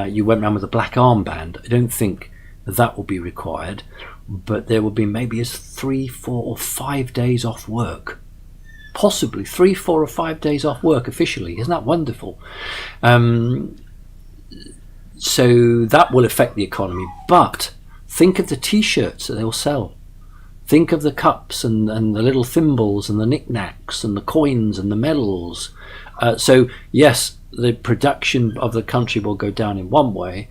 you went around with a black armband. I don't think that will be required, but there will be maybe as 3, 4 or 5 days off work. Possibly 3, 4 or 5 days off work officially. Isn't that wonderful? So that will affect the economy, but think of the t-shirts that they'll sell. Think of the cups and the little thimbles and the knickknacks and the coins and the medals. So yes, the production of the country will go down in one way,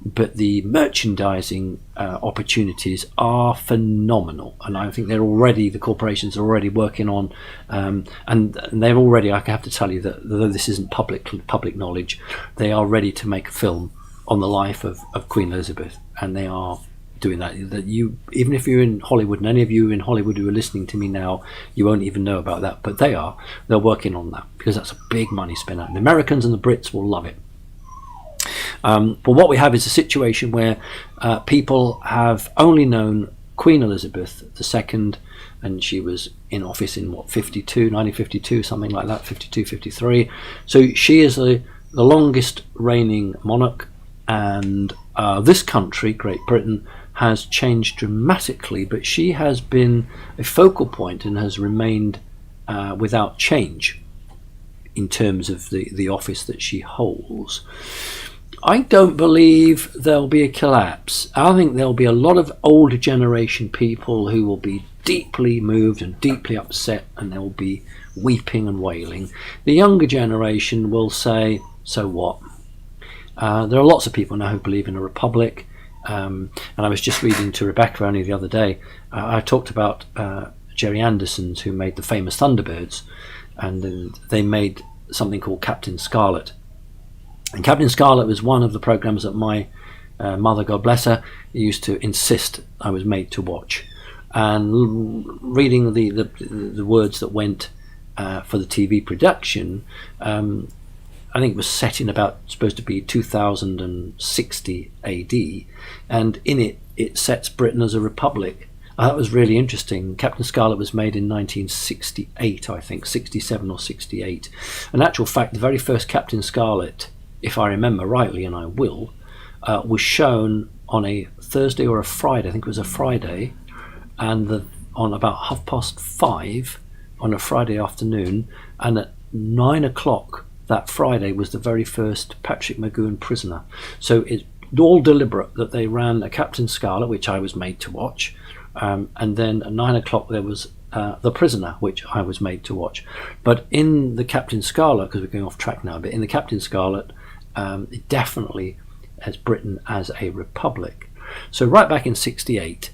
but the merchandising opportunities are phenomenal, and I think the corporations are already working on, and they're already, I have to tell you that though this isn't public knowledge, they are ready to make a film on the life of Queen Elizabeth, and they are doing that. Even if you're in Hollywood, and any of you in Hollywood who are listening to me now, you won't even know about that, but they're working on that, because that's a big money spinner. The Americans and the Brits will love it. But what we have is a situation where people have only known Queen Elizabeth II, and she was in office in 1952, something like that, 52, 53. So she is the longest reigning monarch, and this country, Great Britain, has changed dramatically, but she has been a focal point and has remained without change in terms of the office that she holds. I don't believe there'll be a collapse. I think there'll be a lot of older generation people who will be deeply moved and deeply upset, and they'll be weeping and wailing. The younger generation will say, so what? There are lots of people now who believe in a republic, and I was just reading to Rebecca only the other day. I talked about Jerry Andersons, who made the famous Thunderbirds, and then they made something called Captain Scarlet. And Captain Scarlet was one of the programs that my mother, God bless her, used to insist I was made to watch. And reading the words that went for the TV production, I think it was set in about, supposed to be 2060 AD, and in it sets Britain as a republic. That was really interesting. Captain Scarlet was made in 1968, I think, 67 or 68. In actual fact, the very first Captain Scarlet, if I remember rightly, and I will, was shown on a Thursday or a Friday. I think it was a Friday, and on about 5:30 on a Friday afternoon, and at 9 o'clock that Friday was the very first Patrick Magoon Prisoner. So it's all deliberate that they ran a Captain Scarlet, which I was made to watch, and then at 9 o'clock there was The Prisoner, which I was made to watch. But in the Captain Scarlet, because we're going off track now, but in the Captain Scarlet, it definitely has Britain as a republic. So right back in 68,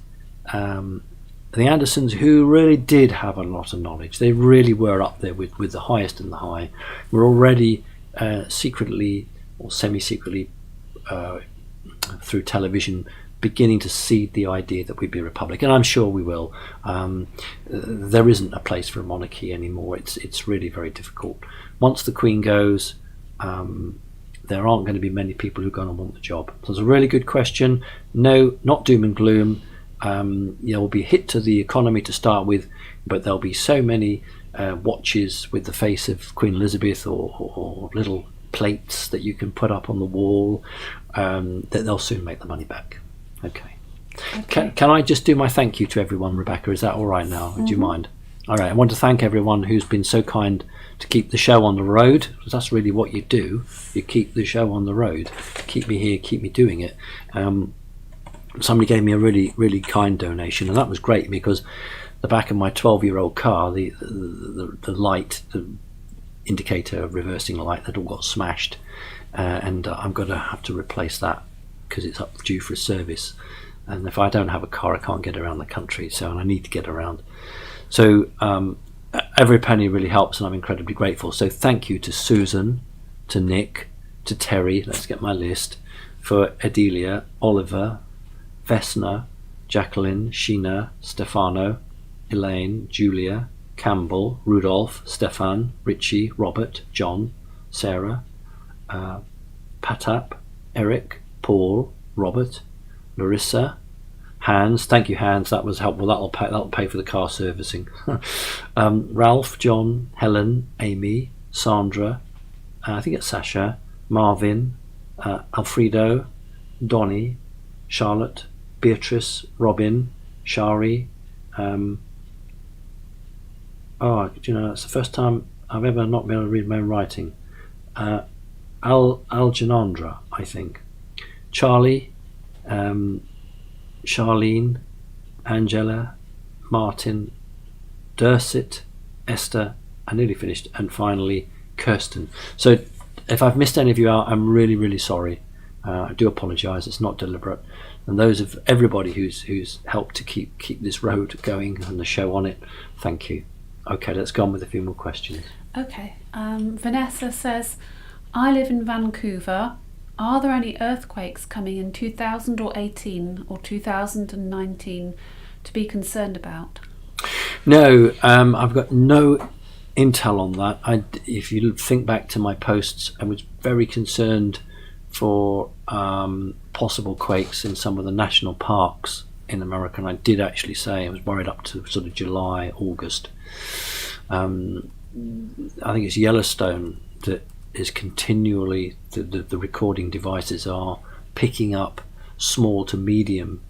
the Andersons, who really did have a lot of knowledge, they really were up there with the highest and the high, were already secretly or semi-secretly through television beginning to seed the idea that we'd be a republic, and I'm sure we will. There isn't a place for a monarchy anymore. It's really very difficult. Once the Queen goes, there aren't going to be many people who are going to want the job. So it's a really good question. No, not doom and gloom. There will be a hit to the economy to start with, but there'll be so many watches with the face of Queen Elizabeth or little plates that you can put up on the wall, that they'll soon make the money back. Okay. Can I just do my thank you to everyone, Rebecca? Is that all right now? Mm-hmm. Do you mind? All right. I want to thank everyone who's been so kind to keep the show on the road, because that's really what you do. You keep the show on the road. Keep me here, keep me doing it. Somebody gave me a really, really kind donation, and that was great, because the back of my 12-year-old car, the light, the indicator reversing light, that all got smashed, and I'm going to have to replace that because it's up due for a service. And if I don't have a car, I can't get around the country, and I need to get around. So every penny really helps, and I'm incredibly grateful. So thank you to Susan, to Nick, to Terry, let's get my list, for Adelia, Oliver, Vesna, Jacqueline, Sheena, Stefano, Elaine, Julia, Campbell, Rudolph, Stefan, Richie, Robert, John, Sarah, Patap, Eric, Paul, Robert, Larissa, Hans. Thank you, Hans. That was helpful. That'll pay for the car servicing. Ralph, John, Helen, Amy, Sandra. I think it's Sasha, Marvin, Alfredo, Donnie, Charlotte, Beatrice, Robin, Shari. Do you know, it's the first time I've ever not been able to read my own writing. Aljanandra, I think. Charlie, Charlene, Angela, Martin, Dersit, Esther, I nearly finished, and finally Kirsten. So if I've missed any of you out, I'm really, really sorry. I do apologise, it's not deliberate. And those of everybody who's helped to keep this road going and the show on it, thank you. Okay, let's go on with a few more questions. Okay, Vanessa says, I live in Vancouver. Are there any earthquakes coming in 2018 or 2019 to be concerned about? No, I've got no intel on that. If you think back to my posts, I was very concerned for possible quakes in some of the national parks in America, and I did actually say I was worried up to sort of July, August. I think it's Yellowstone that is continually, the recording devices are picking up small to medium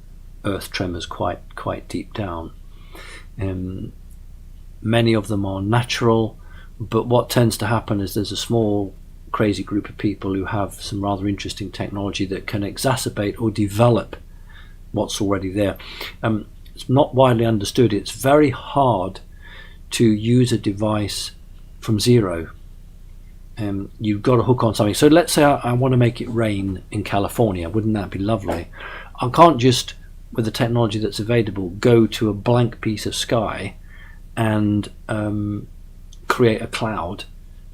earth tremors quite deep down. Many of them are natural, but what tends to happen is there's a small crazy group of people who have some rather interesting technology that can exacerbate or develop what's already there. It's not widely understood. It's very hard to use a device from zero. You've got to hook on something. So let's say I want to make it rain in California. Wouldn't that be lovely? I can't just, with the technology that's available, go to a blank piece of sky and create a cloud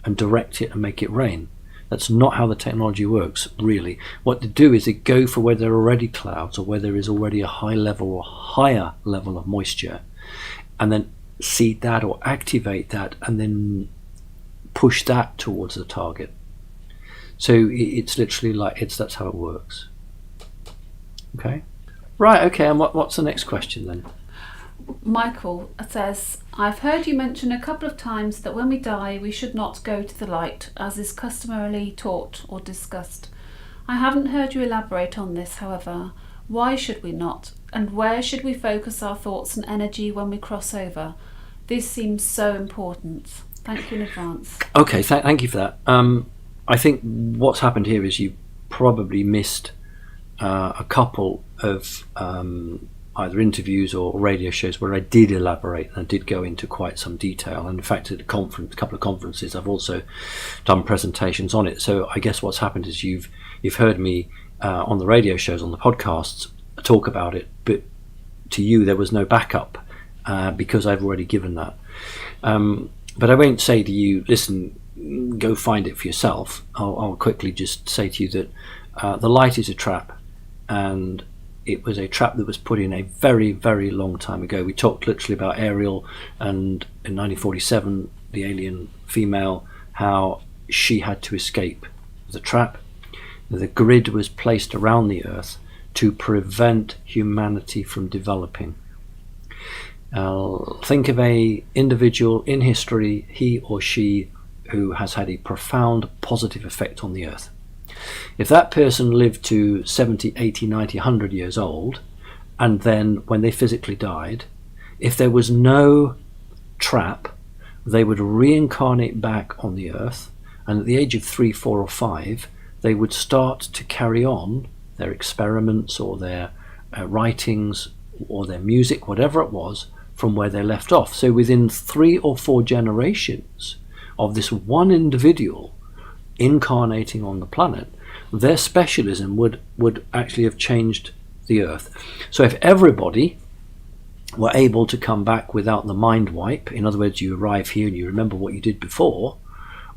and direct it and make it rain. That's not how the technology works, really. What they do is they go for where there are already clouds or where there is already a high level or higher level of moisture, and then seed that or activate that and then push that towards the target. So it's literally like that's how it works. Okay, right. Okay, and what's the next question then? Michael says, I've heard you mention a couple of times that when we die we should not go to the light, as is customarily taught or discussed. I haven't heard you elaborate on this, however. Why should we not? And where should we focus our thoughts and energy when we cross over? This seems so important. Thank you in advance. Okay, thank you for that. I think what's happened here is you probably missed a couple of either interviews or radio shows where I did elaborate and I did go into quite some detail. And in fact, at a couple of conferences, I've also done presentations on it. So I guess what's happened is you've heard me on the radio shows, on the podcasts, talk about it, but to you there was no backup because I've already given that. But I won't say to you, listen, go find it for yourself. I'll quickly just say to you that the light is a trap, and it was a trap that was put in a very, very long time ago. We talked literally about Ariel, and in 1947, the alien female, how she had to escape the trap. The grid was placed around the Earth to prevent humanity from developing. Think of a individual in history, he or she, who has had a profound positive effect on the Earth. If that person lived to 70, 80, 90, 100 years old, and then when they physically died, if there was no trap, they would reincarnate back on the Earth, and at the age of 3, 4 or 5, they would start to carry on their experiments or their writings or their music, whatever it was, from where they left off. So within 3 or 4 generations of this one individual incarnating on the planet, their specialism would actually have changed the Earth. So if everybody were able to come back without the mind wipe, in other words, you arrive here and you remember what you did before,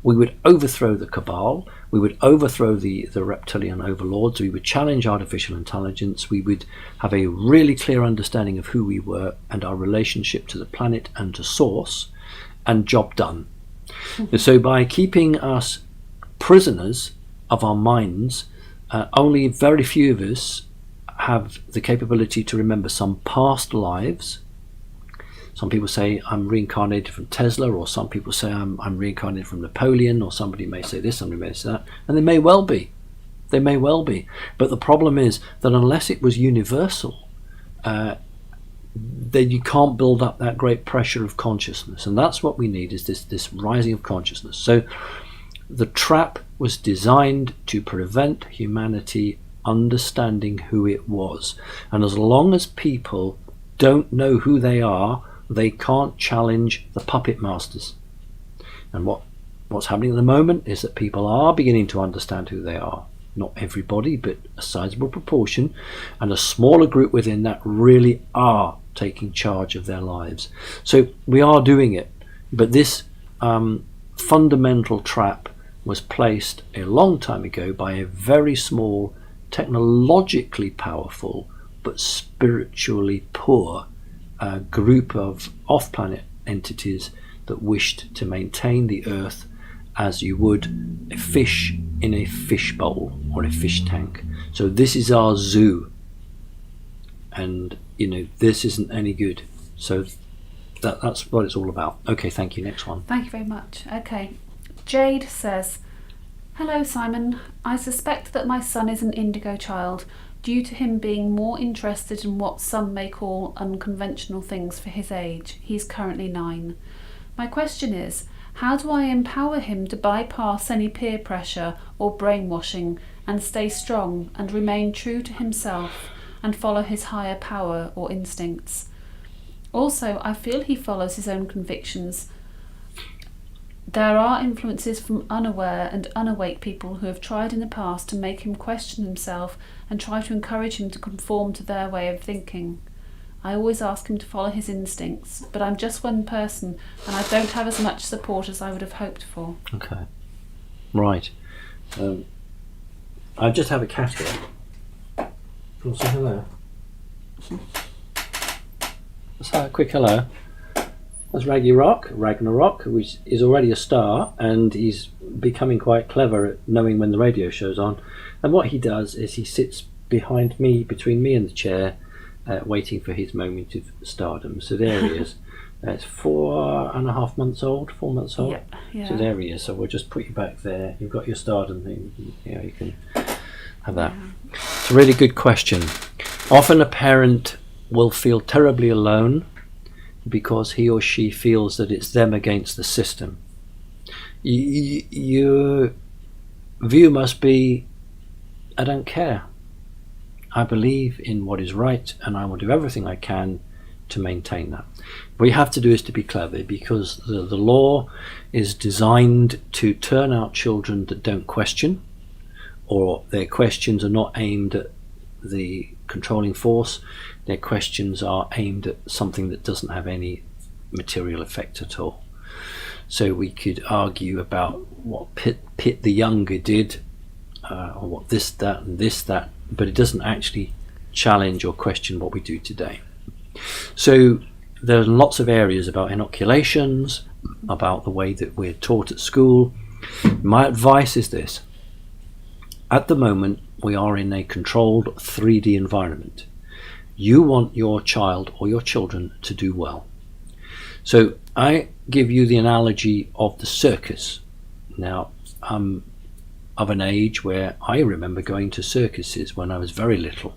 we would overthrow the cabal, we would overthrow the reptilian overlords, we would challenge artificial intelligence, we would have a really clear understanding of who we were and our relationship to the planet and to source, and job done. So by keeping us prisoners of our minds, only very few of us have the capability to remember some past lives. Some people say I'm reincarnated from Tesla, or some people say I'm reincarnated from Napoleon, or somebody may say this, somebody may say that, and they may well be. They may well be. But the problem is that unless it was universal, then you can't build up that great pressure of consciousness, and that's what we need, is this rising of consciousness. So the trap was designed to prevent humanity understanding who it was, and as long as people don't know who they are, they can't challenge the puppet masters. And what's happening at the moment is that people are beginning to understand who they are. Not everybody, but a sizable proportion, and a smaller group within that really are taking charge of their lives. So we are doing it, but this fundamental trap was placed a long time ago by a very small, technologically powerful but spiritually poor group of off-planet entities that wished to maintain the Earth as you would a fish in a fish bowl or a fish tank. So this is our zoo, and this isn't any good. So that's what it's all about. Okay, thank you. Next one. Thank you very much. Okay, Jade says, "Hello Simon, I suspect that my son is an indigo child due to him being more interested in what some may call unconventional things for his age. He's currently 9. My question is, how do I empower him to bypass any peer pressure or brainwashing and stay strong and remain true to himself and follow his higher power or instincts? Also, I feel he follows his own convictions. There are influences from unaware and unawake people who have tried in the past to make him question himself and try to encourage him to conform to their way of thinking. I always ask him to follow his instincts, but I'm just one person and I don't have as much support as I would have hoped for." Okay. Right. I just have a cat here. Want to say hello? Let's have a quick hello. That's Ragnarok, which is already a star, and he's becoming quite clever at knowing when the radio show's on. And what he does is he sits between me and the chair, waiting for his moment of stardom. So there he is. It's 4.5 months old, 4 months old. Yeah. So there he is. So we'll just put you back there. You've got your stardom thing. You can have that. Yeah. It's a really good question. Often a parent will feel terribly alone because he or she feels that it's them against the system. Your view must be, I don't care. I believe in what is right and I will do everything I can to maintain that. What you have to do is to be clever, because the law is designed to turn out children that don't question, or their questions are not aimed at the controlling force. Their questions are aimed at something that doesn't have any material effect at all. So we could argue about what Pitt the Younger did, or what this, that, and this, that, but it doesn't actually challenge or question what we do today. So there's lots of areas about inoculations, about the way that we're taught at school. My advice is this. At the moment, we are in a controlled 3D environment. You want your child or your children to do well. So I give you the analogy of the circus. Now, I'm of an age where I remember going to circuses when I was very little.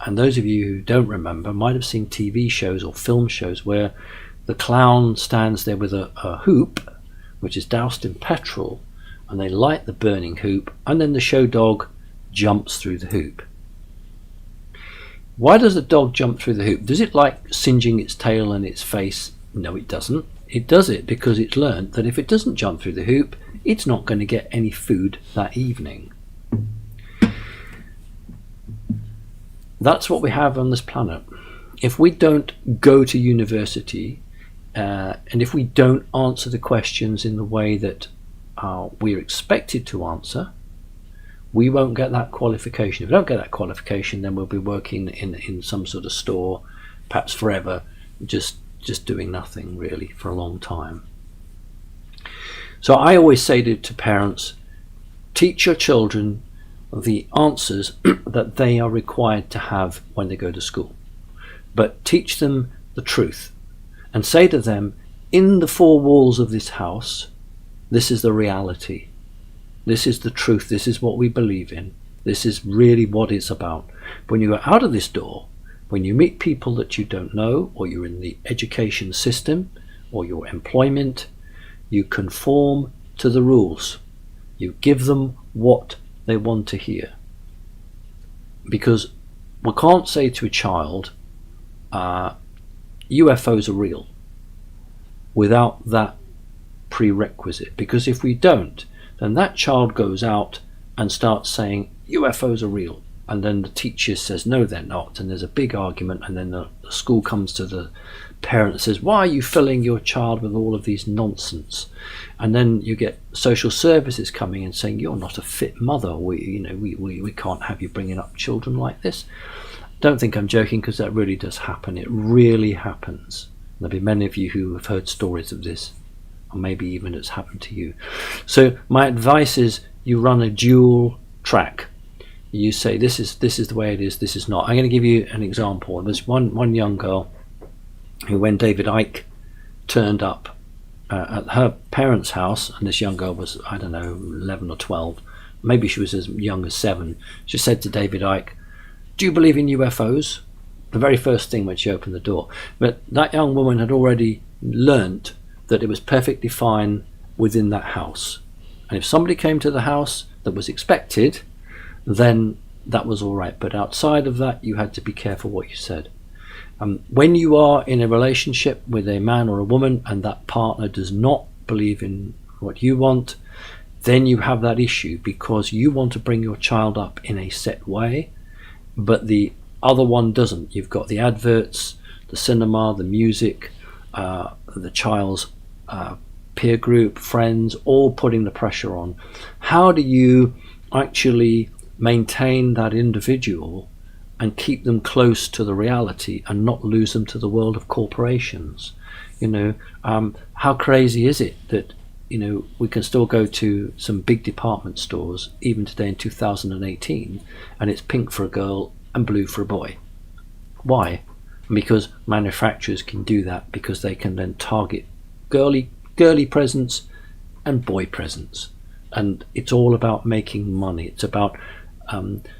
And those of you who don't remember might have seen TV shows or film shows where the clown stands there with a hoop, which is doused in petrol, and they light the burning hoop, and then the show dog jumps through the hoop. Why does the dog jump through the hoop? Does it like singeing its tail and its face? No, it doesn't. It does it because it's learned that if it doesn't jump through the hoop, it's not going to get any food that evening. That's what we have on this planet. If we don't go to university, and if we don't answer the questions in the way that we're expected to answer, we won't get that qualification. If we don't get that qualification, then we'll be working in some sort of store, perhaps forever, just doing nothing really for a long time. So I always say to parents, teach your children the answers that they are required to have when they go to school, but teach them the truth and say to them, in the four walls of this house, this is the reality, this is the truth, this is what we believe in, this is really what it's about. When you go out of this door, when you meet people that you don't know, or you're in the education system or your employment, you conform to the rules. You give them what they want to hear. Because we can't say to a child, UFOs are real, without that prerequisite. Because if we don't, then that child goes out and starts saying UFOs are real, and then the teacher says no they're not, and there's a big argument, and then the school comes to the parent and says, why are you filling your child with all of these nonsense? And then you get social services coming and saying, you're not a fit mother, we can't have you bringing up children like this. Don't think I'm joking, because that really does happen. It really happens. There'll be many of you who have heard stories of this. or maybe even it's happened to you. So my advice is you run a dual track. You say this is the way it is, this is not. I'm going to give you an example. There's one young girl who, when David Icke turned up at her parents' house, and this young girl was, I don't know, 11 or 12, maybe she was as young as 7, she said to David Icke, "Do you believe in UFOs?" The very first thing when she opened the door. But that young woman had already learnt that it was perfectly fine within that house. And if somebody came to the house that was expected, then that was all right. But outside of that, you had to be careful what you said. When you are in a relationship with a man or a woman and that partner does not believe in what you want, then you have that issue, because you want to bring your child up in a set way, but the other one doesn't. You've got the adverts, the cinema, the music, the child's peer group, friends, all putting the pressure on. How do you actually maintain that individual and keep them close to the reality and not lose them to the world of corporations? How crazy is it that we can still go to some big department stores even today in 2018 and it's pink for a girl and blue for a boy? Why? Because manufacturers can do that, because they can then target girly presents and boy presents, and it's all about making money. It's about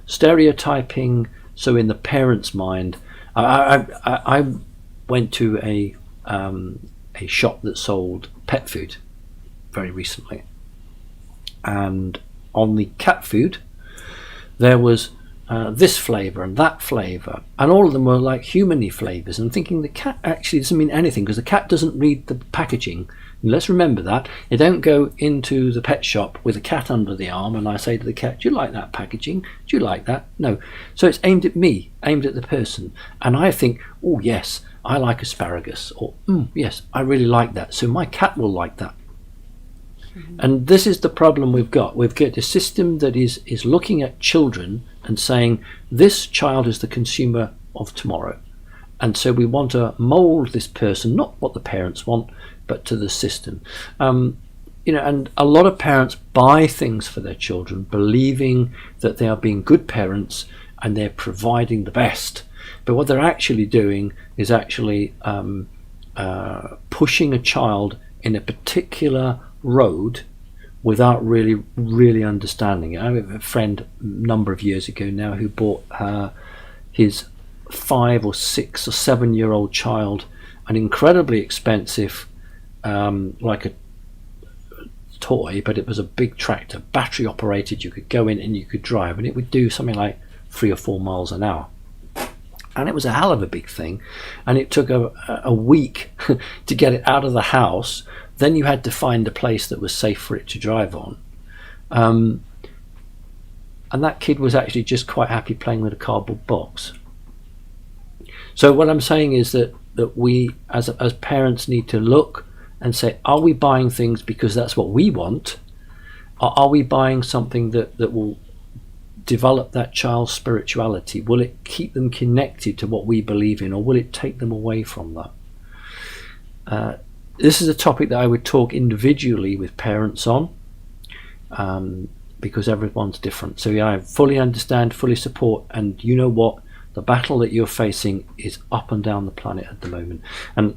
stereotyping. So in the parent's mind, I went to a shop that sold pet food very recently, and on the cat food there was this flavour and that flavour, and all of them were like humany flavours. And thinking the cat actually doesn't mean anything, because the cat doesn't read the packaging. And let's remember that. You don't go into the pet shop with a cat under the arm and I say to the cat, "Do you like that packaging? Do you like that?" No. So it's aimed at me, aimed at the person. And I think, "Oh yes, I like asparagus," or "Yes, I really like that, so my cat will like that." And this is the problem we've got. We've got a system that is looking at children and saying, this child is the consumer of tomorrow. And so we want to mould this person, not what the parents want, but to the system. And a lot of parents buy things for their children, believing that they are being good parents and they're providing the best. But what they're actually doing is actually pushing a child in a particular road without really understanding it. I have a friend a number of years ago now who bought his 5 or 6 or 7-year-old child an incredibly expensive like a toy, but it was a big tractor, battery operated. You could go in and you could drive, and it would do something like 3 or 4 miles an hour. And it was a hell of a big thing, and it took a week to get it out of the house. Then you had to find a place that was safe for it to drive on. And that kid was actually just quite happy playing with a cardboard box. So what I'm saying is that we as parents need to look and say, are we buying things because that's what we want? Or are we buying something that will develop that child's spirituality? Will it keep them connected to what we believe in, or will it take them away from that? This is a topic that I would talk individually with parents on, because everyone's different. So yeah, I fully understand, fully support, and you know what? The battle that you're facing is up and down the planet at the moment. And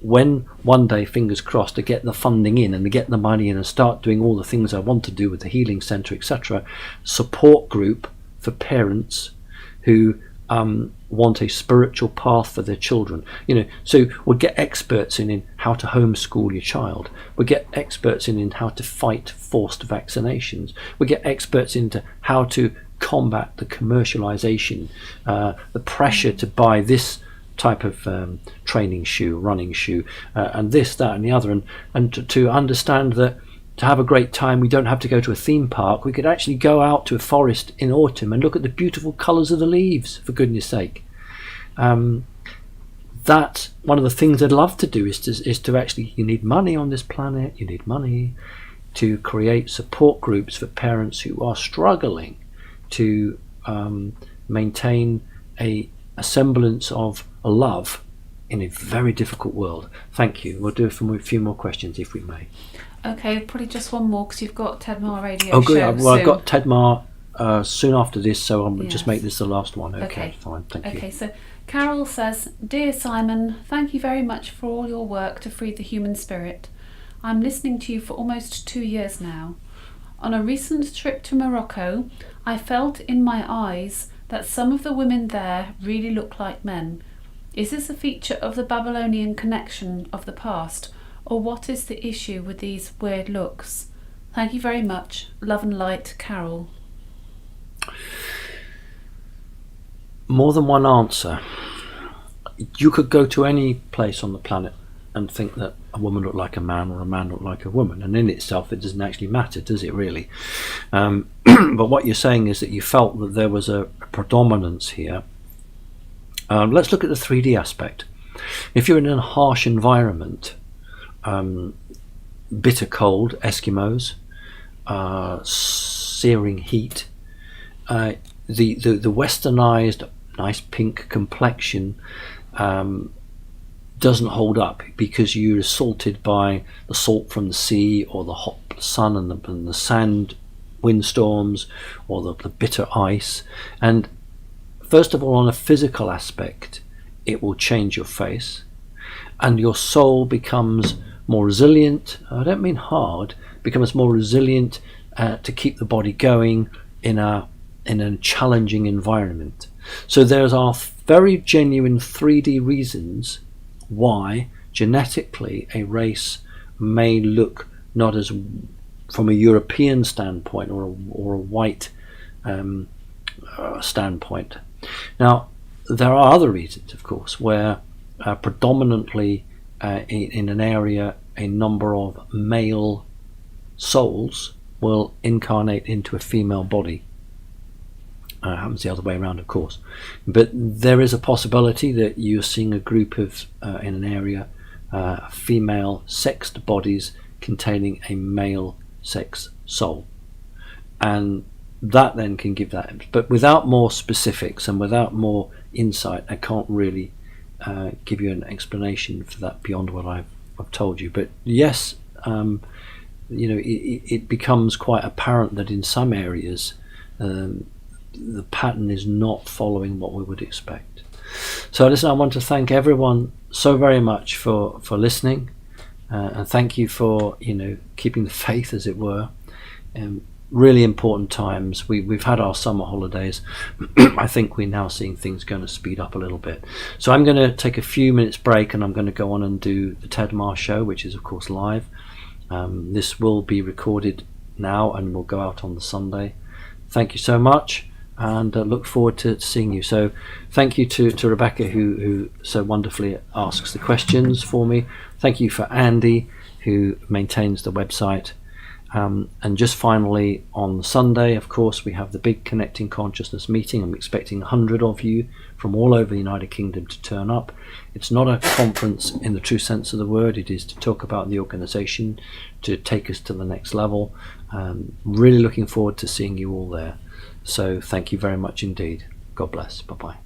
when one day, fingers crossed, to get the funding in and to get the money in and start doing all the things I want to do with the healing centre, etc., support group for parents who want a spiritual path for their children. So we'll get experts in how to homeschool your child. We'll get experts in how to fight forced vaccinations. We'll get experts into how to combat the commercialization, the pressure to buy this type of training shoe, running shoe, and this, that, and the other, and to understand that to have a great time, we don't have to go to a theme park. We could actually go out to a forest in autumn and look at the beautiful colours of the leaves, for goodness sake. That's one of the things I'd love to do, is to actually, you need money on this planet, you need money to create support groups for parents who are struggling to maintain a semblance of a love in a very difficult world. Thank you. We'll do a few more questions if we may. Okay, probably just one more because you've got Tedmar Radio Oh, good. show Well, I've soon. got Tedmar soon after this, so I'll just Yes. make this the last one. Okay, Okay. fine. Thank you. Okay, so Carol says, Dear Simon, thank you very much for all your work to free the human spirit. I'm listening to you for almost 2 years now. On a recent trip to Morocco, I felt in my eyes that some of the women there really look like men. Is this a feature of the Babylonian connection of the past, or what is the issue with these weird looks? Thank you very much. Love and light, Carol. More than one answer. You could go to any place on the planet and think that a woman looked like a man or a man looked like a woman, and in itself it doesn't actually matter, does it really? But what you're saying is that you felt that there was a predominance here. Let's look at the 3D aspect. If you're in a harsh environment, bitter cold, Eskimos, searing heat, the westernized nice pink complexion doesn't hold up, because you're assaulted by the salt from the sea, or the hot sun and the sand windstorms, or the bitter ice. And first of all, on a physical aspect, it will change your face, and your soul becomes more resilient. I don't mean hard, becomes more resilient to keep the body going in a challenging environment. So there are very genuine 3D reasons why genetically a race may look not as, from a European standpoint or a white standpoint. Now, there are other reasons, of course, where predominantly in an area a number of male souls will incarnate into a female body. Happens the other way around, of course, but there is a possibility that you're seeing a group of in an area female sexed bodies containing a male sex soul, and that then can give that. But without more specifics and without more insight, I can't really give you an explanation for that beyond what I've told you. But yes, it becomes quite apparent that in some areas the pattern is not following what we would expect. So listen, I want to thank everyone so very much for listening, and thank you for keeping the faith, as it were. Really important times. We've had our summer holidays. I think we're now seeing things going to speed up a little bit. So I'm going to take a few minutes break, and I'm going to go on and do the Tedmar show, which is of course live. This will be recorded now and will go out on the Sunday. Thank you so much, and look forward to seeing you. So thank you to Rebecca, who so wonderfully asks the questions for me. Thank you for Andy, who maintains the website. And just finally, on Sunday, of course, we have the big Connecting Consciousness meeting. I'm expecting 100 of you from all over the United Kingdom to turn up. It's not a conference in the true sense of the word. It is to talk about the organisation, to take us to the next level. Really looking forward to seeing you all there. So thank you very much indeed. God bless. Bye-bye.